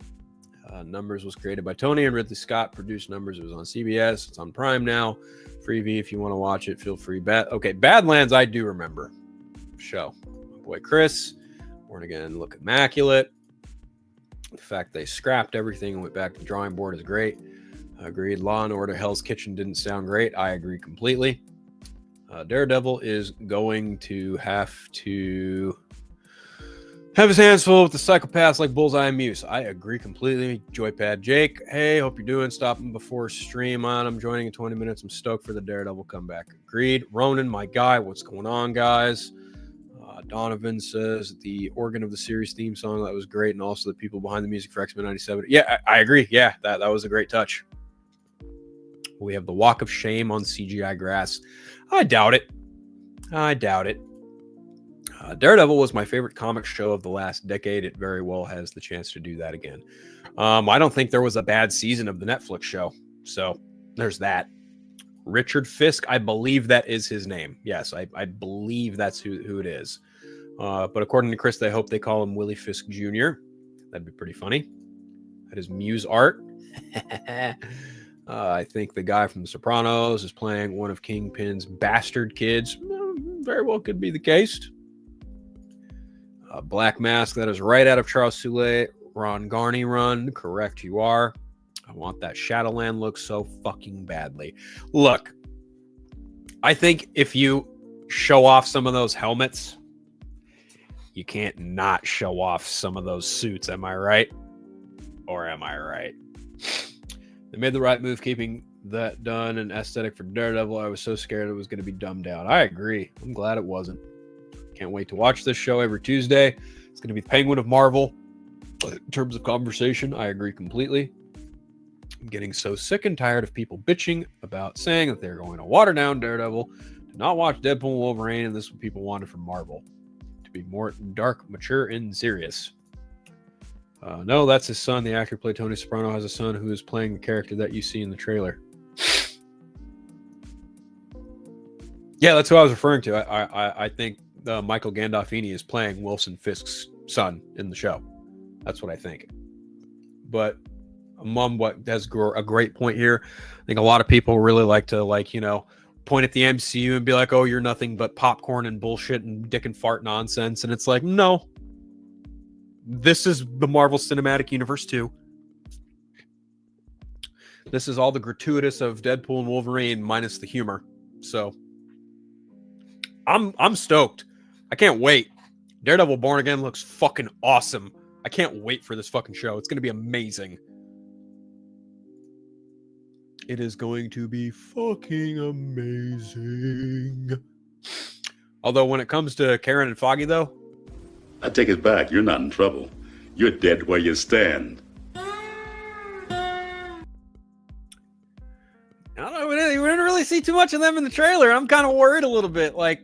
Numbers was created by Tony and Ridley Scott. Produced Numbers. It was on CBS. It's on Prime now. Freebie, if you want to watch it, feel free. Badlands, I do remember. Show. My boy Chris. Born Again, look immaculate. The fact they scrapped everything and went back to the drawing board is great. Agreed. Law and Order Hell's Kitchen didn't sound great. I agree completely. Daredevil is going to have his hands full with the psychopaths like Bullseye and Muse. I agree completely. Joypad Jake, hey, hope you're doing. Stopping before stream on. I'm joining in 20 minutes. I'm stoked for the Daredevil comeback. Agreed. Ronan, my guy, what's going on, guys? Donovan says the organ of the series theme song, that was great, and also the people behind the music for X-Men 97. Yeah, I agree. Yeah, that was a great touch. We have the Walk of Shame on CGI grass. I doubt it. Daredevil was my favorite comic show of the last decade. It very well has the chance to do that again. I don't think there was a bad season of the Netflix show. So there's that. Richard Fisk, I believe that is his name. Yes, I believe that's who it is. But according to Chris, they hope they call him Willie Fisk Jr. That'd be pretty funny. That is Muse art. I think the guy from The Sopranos is playing one of Kingpin's bastard kids. Very well could be the case. Black Mask, that is right out of Charles Soule. Ron Garney run. Correct, you are. I want that Shadowland look so fucking badly. Look, I think if you show off some of those helmets, you can't not show off some of those suits. Am I right? Or am I right? They made the right move keeping that done and aesthetic for Daredevil. I was so scared it was going to be dumbed down. I agree. I'm glad it wasn't. Can't wait to watch this show every Tuesday. It's going to be the Penguin of Marvel. In terms of conversation, I agree completely. I'm getting so sick and tired of people bitching about saying that they're going to water down Daredevil to not watch Deadpool and Wolverine, and this is what people wanted from Marvel. To be more dark, mature, and serious. No, that's his son. The actor who played Tony Soprano has a son who is playing the character that you see in the trailer. Yeah, that's who I was referring to. I think Michael Gandolfini is playing Wilson Fisk's son in the show. That's what I think. But Mom has a great point here. I think a lot of people really like to, point at the MCU and be like, oh, you're nothing but popcorn and bullshit and dick and fart nonsense. And it's like, no. This is the Marvel Cinematic Universe too. This is all the gratuitous of Deadpool and Wolverine minus the humor. So I'm stoked. I can't wait. Daredevil Born Again looks fucking awesome. I can't wait for this fucking show. It's going to be amazing. It is going to be fucking amazing. Although when it comes to Karen and Foggy though, I take it back. You're not in trouble. You're dead where you stand. I don't know. We didn't really see too much of them in the trailer. I'm kind of worried a little bit. Like,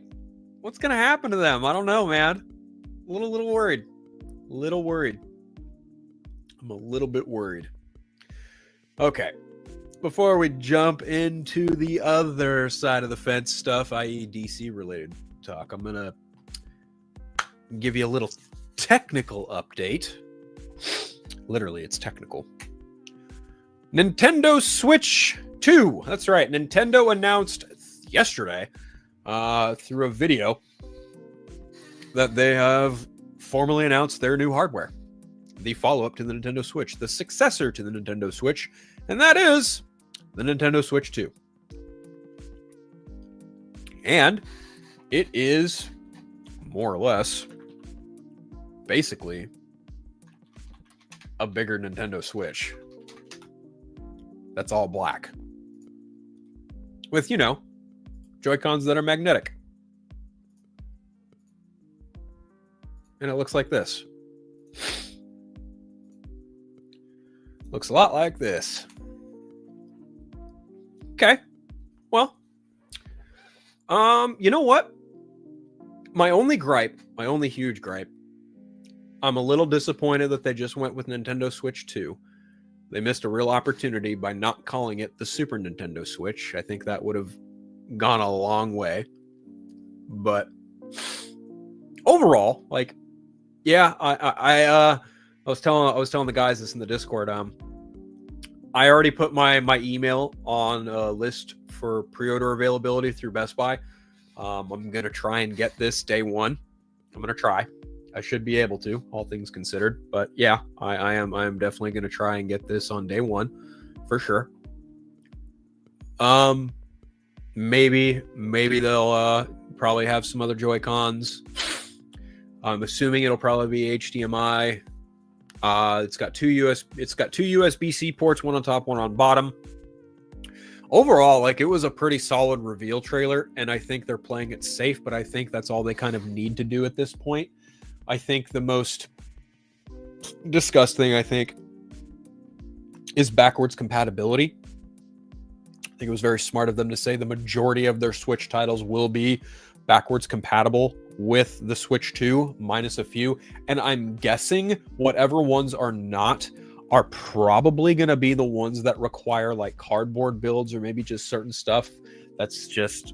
what's going to happen to them? I don't know, man. A little worried. Little worried. I'm a little bit worried. Okay. Before we jump into the other side of the fence stuff, i.e. DC related talk, I'm going to give you a little technical update. Literally, it's technical. Nintendo Switch 2. That's right. Nintendo announced yesterday through a video that they have formally announced their new hardware. The follow-up to the Nintendo Switch. The successor to the Nintendo Switch. And that is the Nintendo Switch 2. And it is more or less basically a bigger Nintendo Switch that's all black with, Joy-Cons that are magnetic. And it looks like this. Looks a lot like this. Okay. Well, you know what? My only huge gripe, I'm a little disappointed that they just went with Nintendo Switch 2. They missed a real opportunity by not calling it the Super Nintendo Switch. I think that would have gone a long way. But overall, I was telling the guys this in the Discord. I already put my email on a list for pre-order availability through Best Buy. I'm gonna try and get this day one. I'm gonna try. I should be able to, all things considered. But yeah, I am definitely gonna try and get this on day one for sure. Maybe they'll probably have some other Joy-Cons. I'm assuming it'll probably be HDMI. It's got two USB-C ports, one on top, one on bottom. Overall, it was a pretty solid reveal trailer, and I think they're playing it safe, but I think that's all they kind of need to do at this point. I think the most discussed thing, is backwards compatibility. I think it was very smart of them to say the majority of their Switch titles will be backwards compatible with the Switch 2, minus a few. And I'm guessing whatever ones are not are probably going to be the ones that require cardboard builds or maybe just certain stuff. That's just,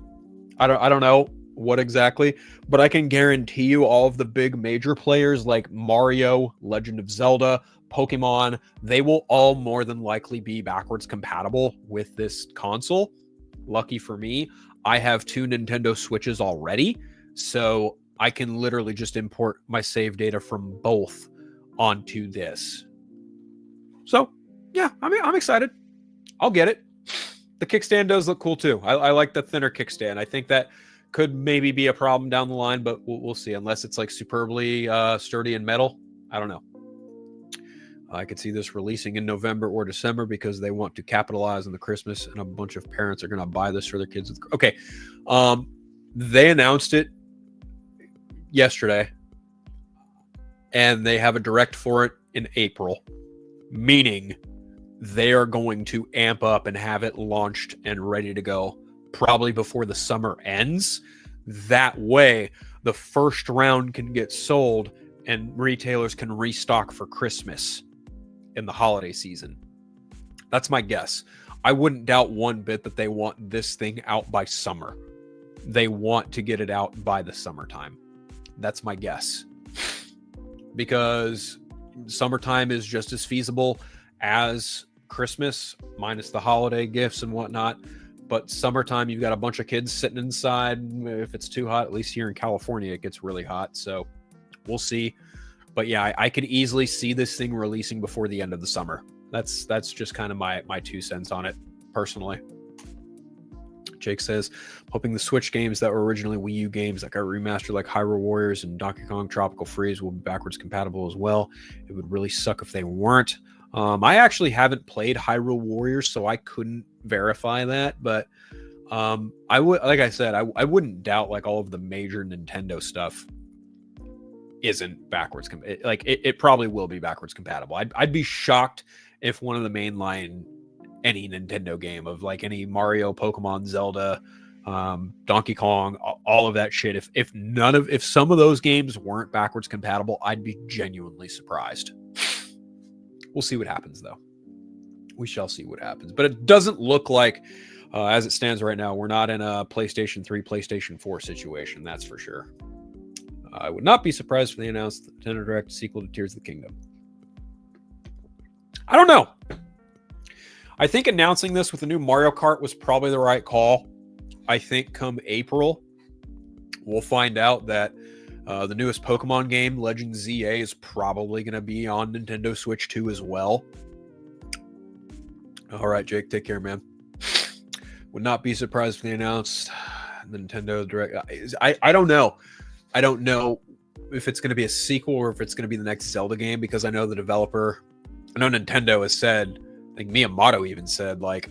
I don't know what exactly, but I can guarantee you all of the big major players like Mario, Legend of Zelda, Pokemon, they will all more than likely be backwards compatible with this console. Lucky for me, I have 2 Nintendo Switches already, so I can literally just import my save data from both onto this. So, yeah, I'm excited. I'll get it. The kickstand does look cool too. I like the thinner kickstand. I think that could maybe be a problem down the line, but we'll see. Unless it's like superbly sturdy and metal. I don't know. I could see this releasing in November or December because they want to capitalize on the Christmas, and a bunch of parents are going to buy this for their kids. Okay. They announced it yesterday, and they have a direct for it in April, meaning they are going to amp up and have it launched and ready to go probably before the summer ends. That way, the first round can get sold and retailers can restock for Christmas in the holiday season. That's my guess. I wouldn't doubt one bit that they want this thing out by summer. They want to get it out by the summertime. That's my guess. Because summertime is just as feasible as Christmas, minus the holiday gifts and whatnot. But summertime, you've got a bunch of kids sitting inside. If it's too hot, at least here in California, it gets really hot. So we'll see. But yeah, I could easily see this thing releasing before the end of the summer. That's just kind of my 2 cents on it, personally. Jake says, hoping the Switch games that were originally Wii U games that got remastered like Hyrule Warriors and Donkey Kong Tropical Freeze will be backwards compatible as well. It would really suck if they weren't. I actually haven't played Hyrule Warriors, so I couldn't verify that. But I would, like I said, I wouldn't doubt like all of the major Nintendo stuff isn't backwards. It probably will be backwards compatible. I'd be shocked if one of the mainline any Nintendo game of like any Mario, Pokemon, Zelda, Donkey Kong, all of that shit. If some of those games weren't backwards compatible, I'd be genuinely surprised. We'll see what happens though. We shall see what happens. But it doesn't look like, as it stands right now, we're not in a PlayStation 3, PlayStation 4 situation. That's for sure. I would not be surprised if they announced the Nintendo Direct sequel to Tears of the Kingdom. I don't know. I think announcing this with the new Mario Kart was probably the right call. I think come April, we'll find out that the newest Pokemon game, Legend ZA, is probably going to be on Nintendo Switch 2 as well. All right, Jake, take care, man. Would not be surprised if they announced the Nintendo Direct. I don't know. I don't know if it's going to be a sequel or if it's going to be the next Zelda game, because I know the developer, I know Nintendo has said, I think Miyamoto even said, like,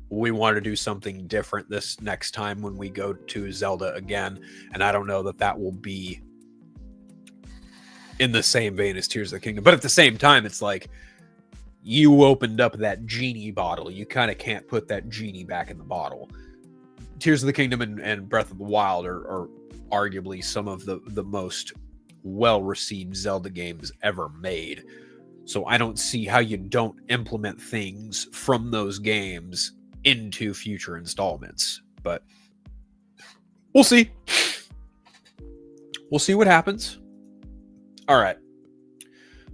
we want to do something different this next time when we go to Zelda again. And I don't know that that will be in the same vein as Tears of the Kingdom. But at the same time, it's like, you opened up that genie bottle. You kind of can't put that genie back in the bottle. Tears of the Kingdom and Breath of the Wild are arguably some of the most well-received Zelda games ever made. So I don't see how you don't implement things from those games into future installments. But we'll see. We'll see what happens. All right.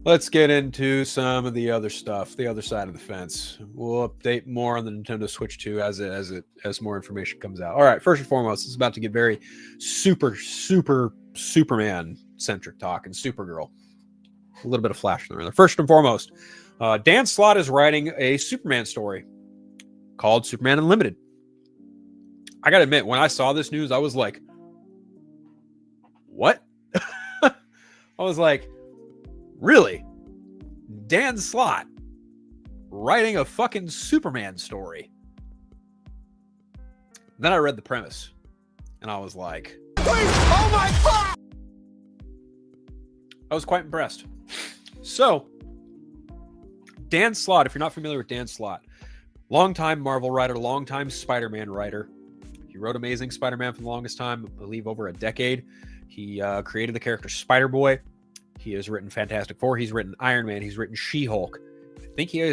Let's get into some of the other stuff, the other side of the fence. We'll update more on the Nintendo Switch 2 as more information comes out. All right, first and foremost, it's about to get very Superman-centric talk and Supergirl. A little bit of Flash in there. First and foremost, Dan Slott is writing a Superman story called Superman Unlimited. I gotta admit, when I saw this news, I was like, what? I was like, really? Dan Slott writing a fucking Superman story? Then I read the premise, and I was like, oh my God! I was quite impressed. So, Dan Slott, if you're not familiar with Dan Slott, longtime Marvel writer, longtime Spider-Man writer. He wrote Amazing Spider-Man for the longest time, I believe over a decade. He created the character Spider-Boy. He has written Fantastic Four. He's written Iron Man. He's written She-Hulk. I think he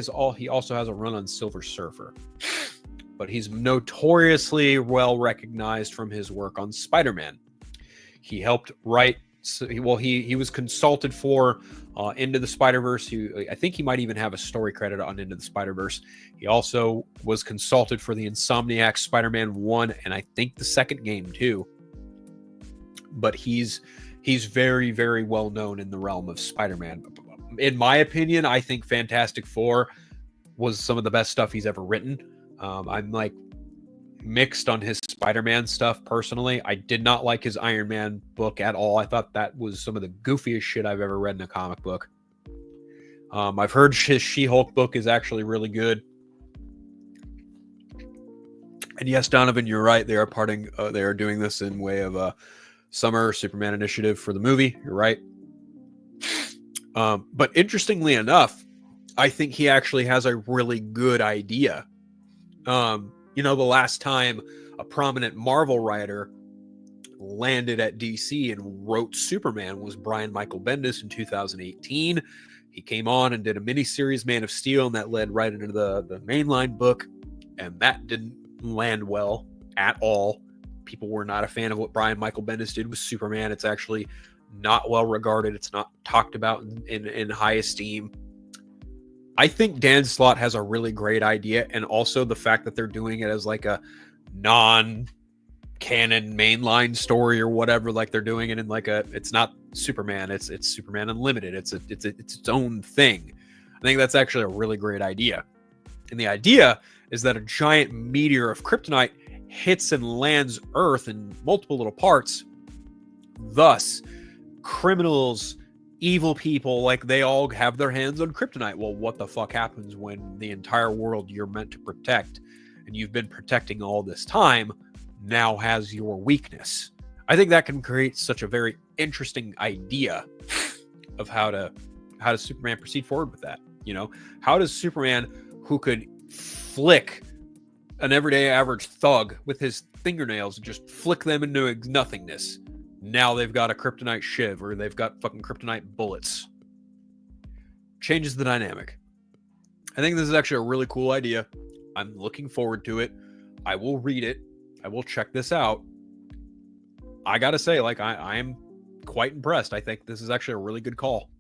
also has a run on Silver Surfer. But he's notoriously well recognized from his work on Spider-Man. He helped write. He was consulted for Into the Spider-Verse. I think he might even have a story credit on Into the Spider-Verse. He also was consulted for the Insomniac Spider-Man 1 and I think the second game too. but he's very, very well known in the realm of Spider-Man. In my opinion, I think Fantastic Four was some of the best stuff he's ever written. I'm like mixed on his Spider-Man stuff personally. I did not like his Iron Man book at all. I thought that was some of the goofiest shit I've ever read in a comic book. I've heard his She-Hulk book is actually really good. And yes, Donovan, you're right. They are doing this in way of a summer Superman initiative for the movie. You're right. But interestingly enough, I think he actually has a really good idea. The last time a prominent Marvel writer landed at DC and wrote Superman was Brian Michael Bendis in 2018. He came on and did a miniseries, Man of Steel, and that led right into the mainline book, and that didn't land well at all. People were not a fan of what Brian Michael Bendis did with Superman. It's actually not well regarded. It's not talked about in high esteem. I think Dan Slott has a really great idea, and also the fact that they're doing it as like a non-canon mainline story or whatever, like they're doing it in like it's not Superman, it's Superman Unlimited. It's its own thing. I think that's actually a really great idea. And the idea is that a giant meteor of kryptonite hits and lands Earth in multiple little parts. Thus, criminals, evil people, like they all have their hands on kryptonite. Well, what the fuck happens when the entire world you're meant to protect and you've been protecting all this time now has your weakness? I think that can create such a very interesting idea of how does Superman proceed forward with that. How does Superman, who could flick an everyday average thug with his fingernails and just flick them into nothingness, now they've got a kryptonite shiv, or they've got fucking kryptonite bullets? Changes the dynamic. I think this is actually a really cool idea. I'm looking forward to it. I will read it. I will check this out. I gotta say, like, I am quite impressed. I think this is actually a really good call.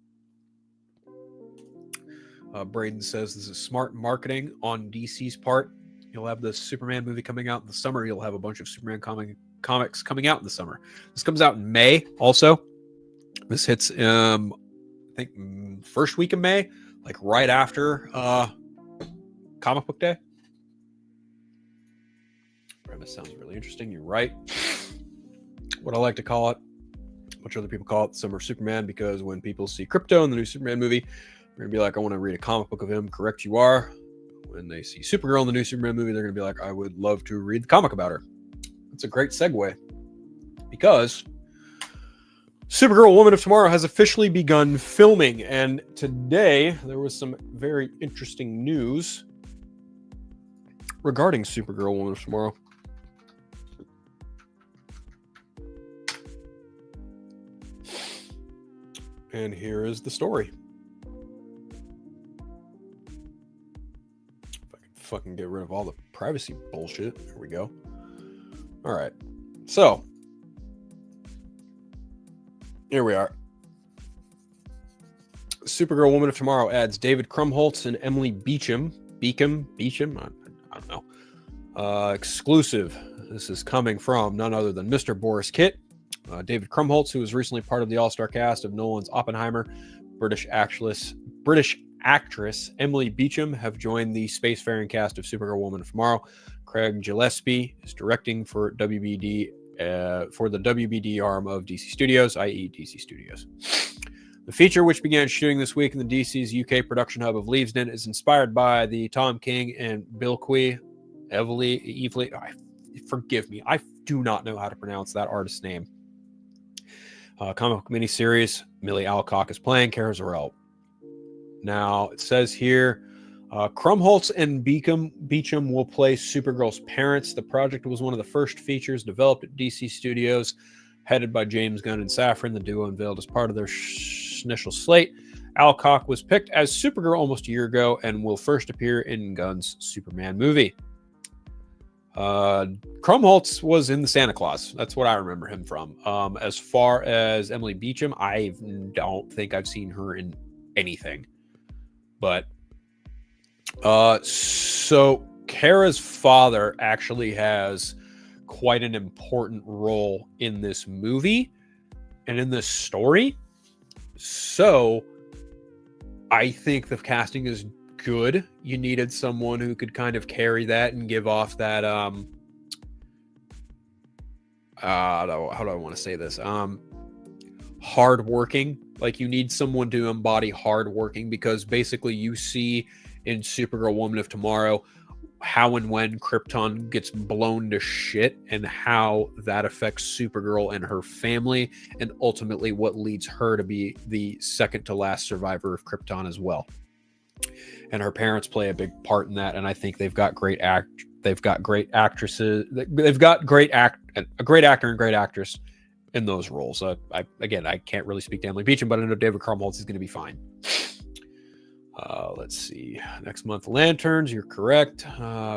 Braden says this is smart marketing on DC's part. You'll have the Superman movie coming out in the summer. You'll have a bunch of Superman comics coming out in the summer. This comes out in May also. This hits I think first week of May, like right after Comic Book Day. Premise sounds really interesting. You're right. What I like to call it, what other people call it, Summer Superman, because when people see Krypto in the new Superman movie, they're gonna be like, I want to read a comic book of him. Correct, you are. When they see Supergirl in the new Superman movie, they're gonna be like, I would love to read the comic about her. It's a great segue, because Supergirl Woman of Tomorrow has officially begun filming, and today there was some very interesting news regarding Supergirl Woman of Tomorrow. And here is the story. If I can fucking get rid of all the privacy bullshit. There we go. All right. So, here we are. Supergirl Woman of Tomorrow adds David Krumholtz and Emily Beecham. Beecham? I don't know. Exclusive. This is coming from none other than Mr. Boris Kitt. David Krumholtz, who was recently part of the all-star cast of Nolan's Oppenheimer, British actress Emily Beecham have joined the spacefaring cast of Supergirl Woman of Tomorrow. Craig Gillespie is directing for WBD for the WBD arm of DC Studios, i.e. DC Studios. The feature, which began shooting this week in the DC's UK production hub of Leavesden, is inspired by the Tom King and Bilquis Evely. Forgive me, I do not know how to pronounce that artist's name. Comic book miniseries. Millie Alcock is playing Kara Zor-El. Now, it says here, Krumholtz and Beecham will play Supergirl's parents. The project was one of the first features developed at DC Studios, headed by James Gunn and Safran. The duo unveiled as part of their initial slate. Alcock was picked as Supergirl almost a year ago and will first appear in Gunn's Superman movie. Krumholtz was in the Santa Claus. That's what I remember him from. As far as Emily Beecham, I don't think I've seen her in anything. But so Kara's father actually has quite an important role in this movie. and in this story. So I think the casting is good. You needed someone who could kind of carry that and give off that how do I want to say this? Hardworking. Like, you need someone to embody hardworking, because basically you see in Supergirl Woman of Tomorrow how and when Krypton gets blown to shit and how that affects Supergirl and her family, and ultimately what leads her to be the second to last survivor of Krypton as well. And her parents play a big part in that, and I think they've got great actresses. They've got a great actor and great actress in those roles. I can't really speak to Emily Beecham, but I know David Krumholtz is going to be fine. Let's see. Next month, Lanterns. You're correct.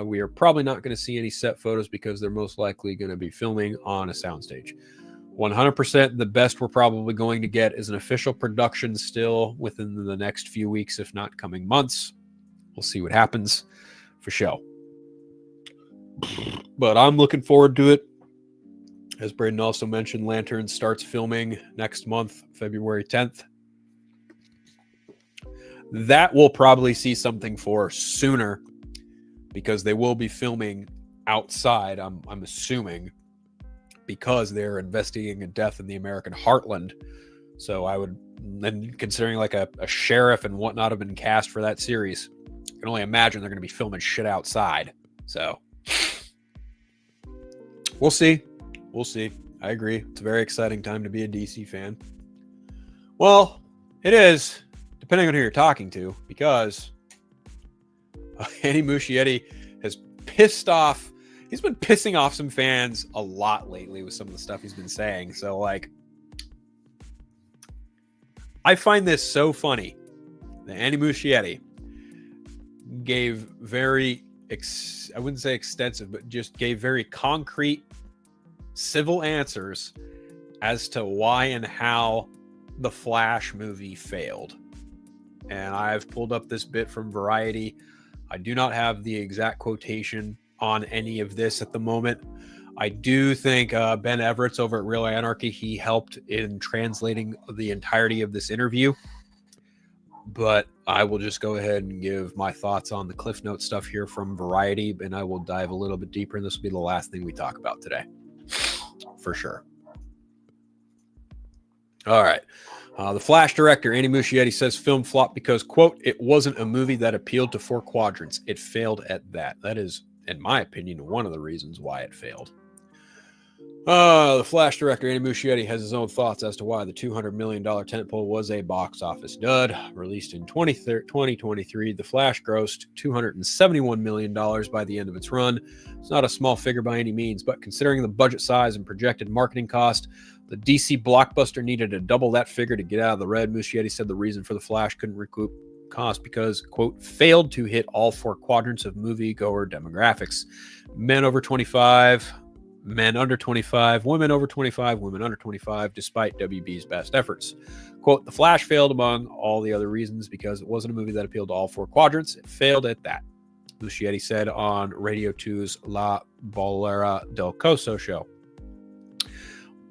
We are probably not going to see any set photos because they're most likely going to be filming on a soundstage. 100% the best we're probably going to get is an official production still within the next few weeks, if not coming months. We'll see what happens for show. But I'm looking forward to it. As Braden also mentioned, Lanterns starts filming next month, February 10th. That we'll probably see something for sooner, because they will be filming outside, I'm assuming, because they're investigating a death in the American heartland. So I would, and considering like a sheriff and whatnot have been cast for that series, I can only imagine they're going to be filming shit outside. So we'll see. We'll see. I agree. It's a very exciting time to be a DC fan. Well, it is, depending on who you're talking to, because Andy Muschietti has pissed off. He's been pissing off some fans a lot lately with some of the stuff he's been saying. So, like, I find this so funny that Andy Muschietti gave very, I wouldn't say extensive, but just gave very concrete civil answers as to why and how the Flash movie failed. And I've pulled up this bit from Variety. I do not have the exact quotation on any of this at the moment. I do think Ben Everett's over at Real Anarchy, he helped in translating the entirety of this interview. But I will just go ahead and give my thoughts on the Cliff Note stuff here from Variety, and I will dive a little bit deeper, and this will be the last thing we talk about today. For sure. All right. The Flash director, Andy Muschietti, says film flopped because, quote, it wasn't a movie that appealed to 4 quadrants. It failed at that. That is, in my opinion, one of the reasons why it failed. The Flash director, Andy Muschietti, has his own thoughts as to why the $200 million tentpole was a box office dud. Released in 2023, The Flash grossed $271 million by the end of its run. It's not a small figure by any means, but considering the budget size and projected marketing cost, the DC blockbuster needed to double that figure to get out of the red. Muschietti said the reason for The Flash couldn't recoup cost because, quote, failed to hit all 4 quadrants of moviegoer demographics. Men over 25, men under 25, women over 25, women under 25, despite WB's best efforts. Quote, The Flash failed among all the other reasons because it wasn't a movie that appealed to all 4 quadrants. It failed at that, Muschietti said on Radio 2's La Bolera del Coso show.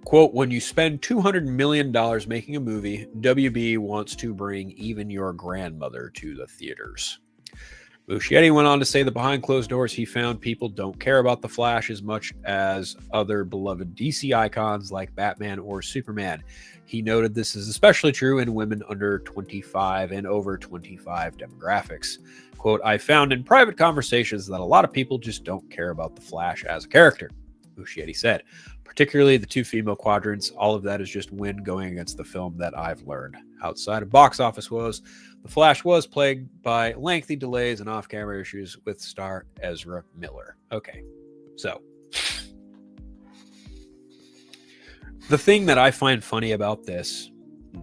Quote, when you spend $200 million making a movie, WB wants to bring even your grandmother to the theaters. Muschietti went on to say that behind closed doors, he found people don't care about The Flash as much as other beloved DC icons like Batman or Superman. He noted this is especially true in women under 25 and over 25 demographics. Quote, I found in private conversations that a lot of people just don't care about The Flash as a character, Muschietti said. Particularly the 2 female quadrants, all of that is just wind going against the film that I've learned. Outside of box office woes, The Flash was plagued by lengthy delays and off-camera issues with star Ezra Miller. Okay, so the thing that I find funny about this,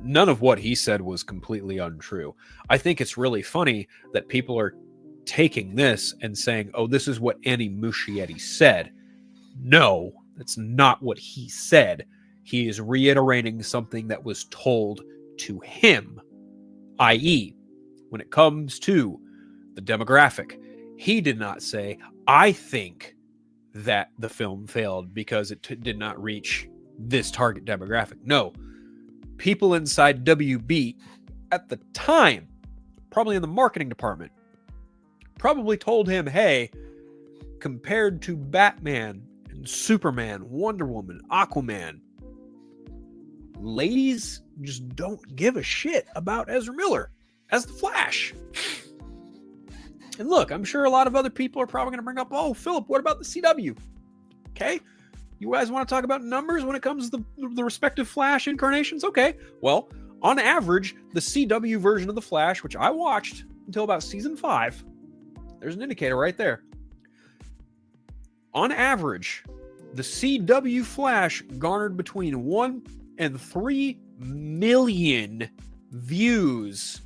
none of what he said was completely untrue. I think it's really funny that people are taking this and saying, oh, this is what Andy Muschietti said. No, that's not what he said. He is reiterating something that was told to him, i.e., when it comes to the demographic, he did not say, I think that the film failed because it did not reach this target demographic. No, people inside WB at the time, probably in the marketing department, probably told him, hey, compared to Batman and Superman, Wonder Woman, Aquaman, ladies just don't give a shit about Ezra Miller as the Flash. And look, I'm sure a lot of other people are probably going to bring up, oh, Philip, what about the CW? Okay. You guys want to talk about numbers when it comes to the respective Flash incarnations? Okay. Well, on average, the CW version of the Flash, which I watched until about season 5, there's an indicator right there. On average, the CW Flash garnered between 1 and 3 million views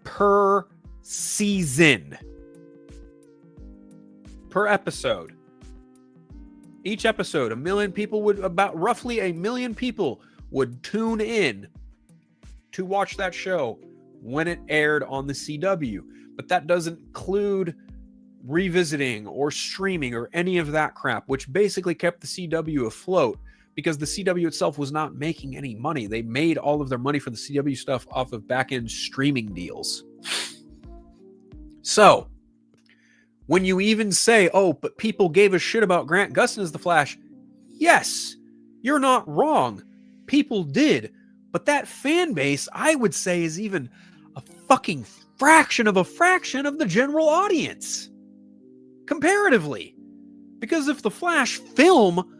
per season. Per episode. Each episode, roughly a million people would tune in to watch that show when it aired on the CW. But that doesn't include revisiting or streaming or any of that crap, which basically kept the CW afloat because the CW itself was not making any money. They made all of their money for the CW stuff off of back-end streaming deals. So, when you even say, oh, but people gave a shit about Grant Gustin as the Flash, yes, you're not wrong. People did. But that fan base, I would say, is even a fucking fraction of the general audience. Comparatively. Because if the Flash film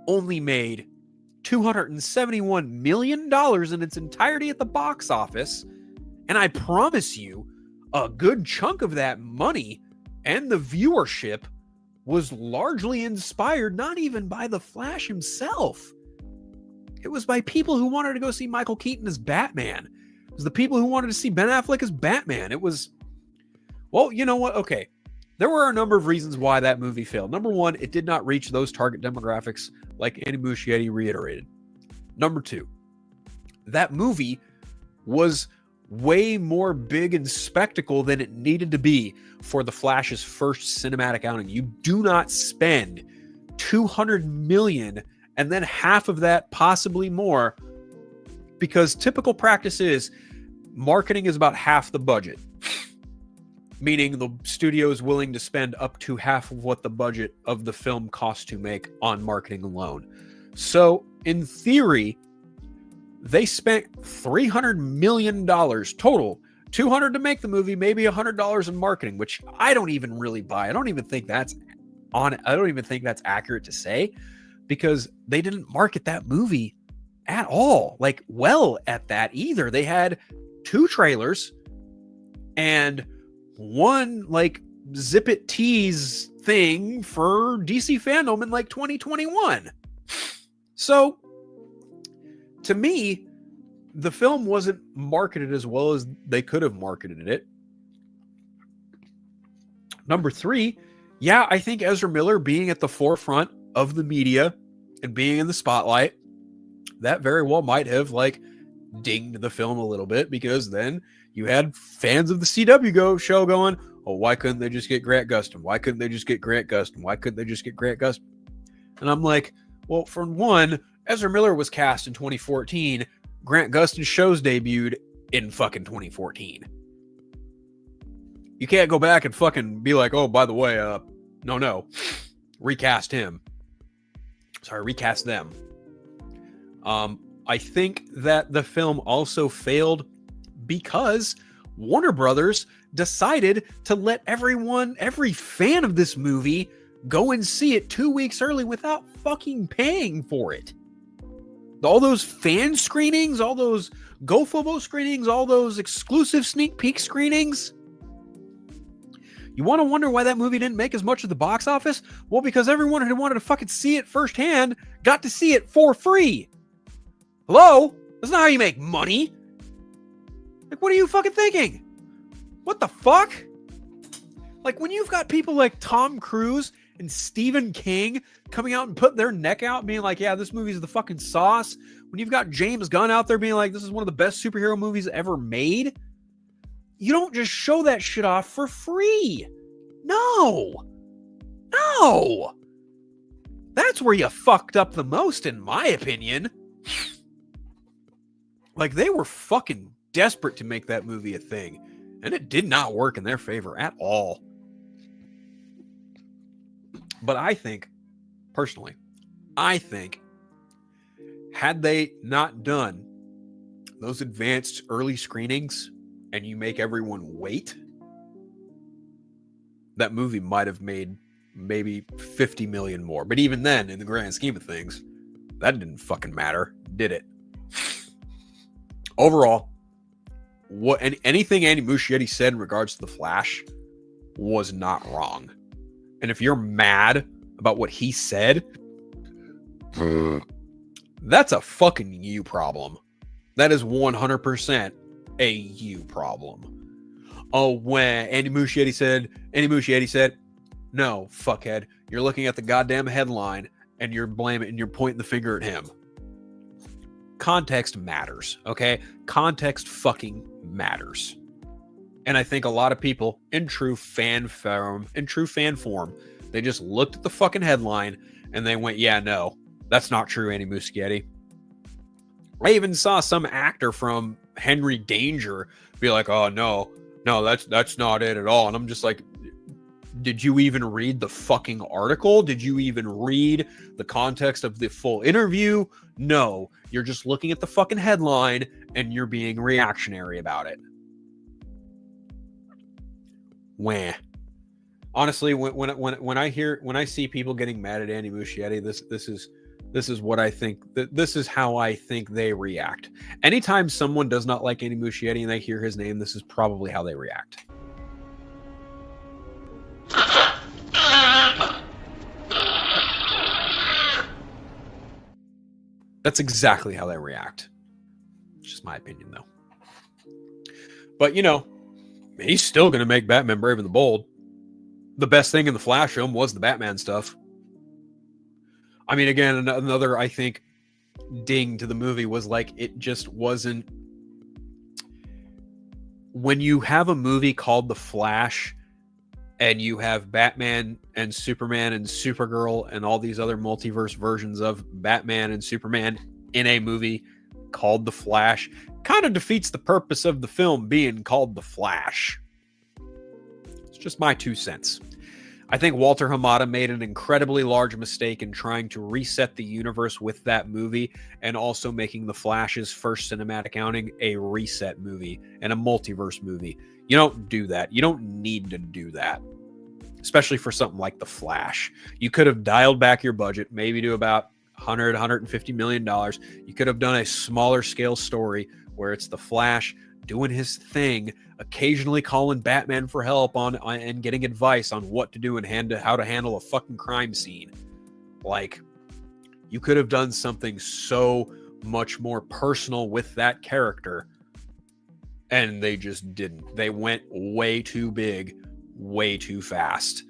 only made $271 million in its entirety at the box office, and I promise you, a good chunk of that money and the viewership was largely inspired not even by the Flash himself. It was by people who wanted to go see Michael Keaton as Batman. It was the people who wanted to see Ben Affleck as Batman. It was, well, you know what? Okay. There were a number of reasons why that movie failed. Number one, it did not reach those target demographics like Andy Muschietti reiterated. Number two, that movie was way more big and spectacle than it needed to be for the Flash's first cinematic outing. You do not spend $200 million and then half of that, possibly more, because typical practice is marketing is about half the budget, meaning the studio is willing to spend up to half of what the budget of the film costs to make on marketing alone. So in theory, they spent $300 million total, $200 to make the movie, maybe $100 in marketing, which I don't even really buy. I don't even think that's accurate to say, because they didn't market that movie at all, like well at that either. They had 2 trailers and one like zip it tease thing for DC fandom in like 2021. So to me, the film wasn't marketed as well as they could have marketed it. Number 3, yeah, I think Ezra Miller being at the forefront of the media and being in the spotlight, that very well might have like dinged the film a little bit, because then you had fans of the CW show going, oh, why couldn't they just get Grant Gustin? Why couldn't they just get Grant Gustin? Why couldn't they just get Grant Gustin? And I'm like, well, for one, Ezra Miller was cast in 2014. Grant Gustin's shows debuted in fucking 2014. You can't go back and fucking be like, oh, by the way, no, recast him. Sorry, recast them. I think that the film also failed because Warner Brothers decided to let every fan of this movie go and see it 2 weeks early without fucking paying for it. All those fan screenings, all those GoFobo screenings, all those exclusive sneak peek screenings. You want to wonder why that movie didn't make as much at the box office? Well, because everyone who wanted to fucking see it firsthand got to see it for free. Hello? That's not how you make money. Like, what are you fucking thinking? What the fuck? Like, when you've got people like Tom Cruise and Stephen King coming out and putting their neck out being like, yeah, this movie's the fucking sauce. When you've got James Gunn out there being like, this is one of the best superhero movies ever made. You don't just show that shit off for free. No. That's where you fucked up the most, in my opinion. Like, they were fucking desperate to make that movie a thing, and it did not work in their favor at all. But I think, personally, had they not done those advanced early screenings and you make everyone wait, that movie might have made maybe 50 million more. But even then, in the grand scheme of things, that didn't fucking matter, did it? Overall, anything Andy Muschietti said in regards to The Flash was not wrong. And if you're mad about what he said, that's a fucking you problem. That is 100% a you problem. Oh, when Andy Muschietti said, no, fuckhead, you're looking at the goddamn headline and you're pointing the finger at him. Context matters, okay? Context fucking matters. And I think a lot of people in true fan form, they just looked at the fucking headline and they went, yeah, no, that's not true, Andy Muschietti. I even saw some actor from Henry Danger be like, oh, no, that's not it at all. And I'm just like, did you even read the fucking article? Did you even read the context of the full interview? No, you're just looking at the fucking headline and you're being reactionary about it. Wah. Honestly, when I see people getting mad at Andy Muschietti, this is what I think. This is how I think they react. Anytime someone does not like Andy Muschietti and they hear his name, this is probably how they react. That's exactly how they react. It's just my opinion, though. But, you know, he's still going to make Batman Brave and the Bold. The best thing in the Flash film was the Batman stuff. I mean, again, another, I think, ding to the movie was like, it just wasn't... When you have a movie called The Flash and you have Batman and Superman and Supergirl and all these other multiverse versions of Batman and Superman in a movie called The Flash, kind of defeats the purpose of the film being called The Flash. It's just my 2 cents. I think Walter Hamada made an incredibly large mistake in trying to reset the universe with that movie and also making The Flash's first cinematic outing a reset movie and a multiverse movie. You don't do that. You don't need to do that, especially for something like The Flash. You could have dialed back your budget, maybe to about $150 million. You could have done a smaller scale story where it's The Flash doing his thing, occasionally calling Batman for help on and getting advice on what to do and how to handle a fucking crime scene. Like, you could have done something so much more personal with that character, and they just didn't. They went way too big, way too fast,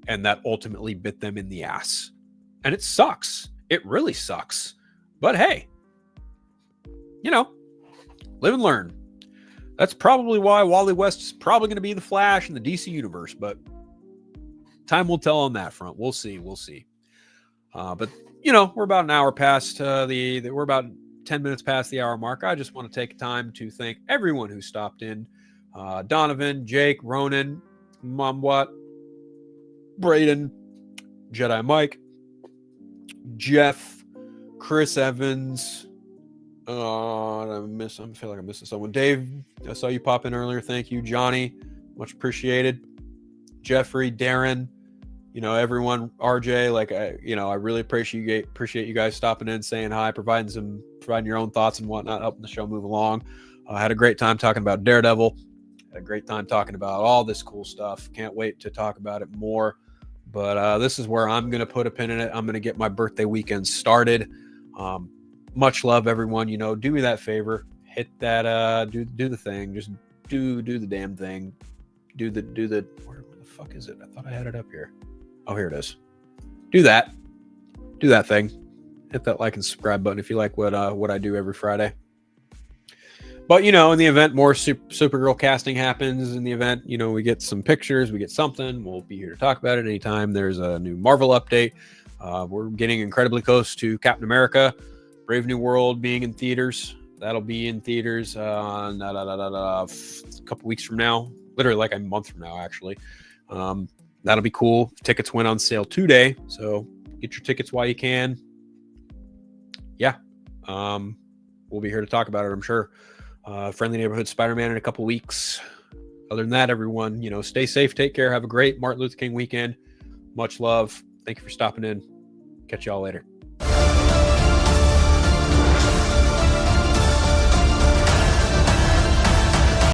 and that ultimately bit them in the ass. And it sucks. It really sucks. But hey, you know, live and learn. That's probably why Wally West is probably going to be the Flash in the DC universe, but time will tell on that front. We'll see. But you know, we're about an hour past we're about 10 minutes past the hour mark. I just want to take time to thank everyone who stopped in. Donovan, Jake, Ronan, Momwat, Braden, Jedi Mike, Jeff, Chris Evans. I feel like I'm missing someone. Dave, I saw you pop in earlier. Thank you. Johnny, much appreciated. Jeffrey, Darren, you know, everyone, RJ, like, I really appreciate you guys stopping in, saying hi, providing your own thoughts and whatnot, helping the show move along. I had a great time talking about Daredevil. Had a great time talking about all this cool stuff. Can't wait to talk about it more. But this is where I'm going to put a pin in it. I'm going to get my birthday weekend started. Much love, everyone. You know, do me that favor. Hit that, do the thing. Just do the damn thing. Do the, where the fuck is it? I thought I had it up here. Oh, here it is. Do that thing. Hit that like and subscribe button if you like what I do every Friday. But, you know, in the event more Supergirl casting happens, in the event, you know, we get some pictures, we get something, we'll be here to talk about it anytime there's a new Marvel update. We're getting incredibly close to Captain America, Brave New World being in theaters. That'll be in theaters a couple weeks from now, literally like a month from now, actually. That'll be cool. Tickets went on sale today, so get your tickets while you can. Yeah, we'll be here to talk about it, I'm sure. Friendly Neighborhood Spider-Man in a couple weeks. Other than that, everyone, stay safe, take care, have a great Martin Luther King weekend. Much love. Thank you for stopping in. Catch y'all later.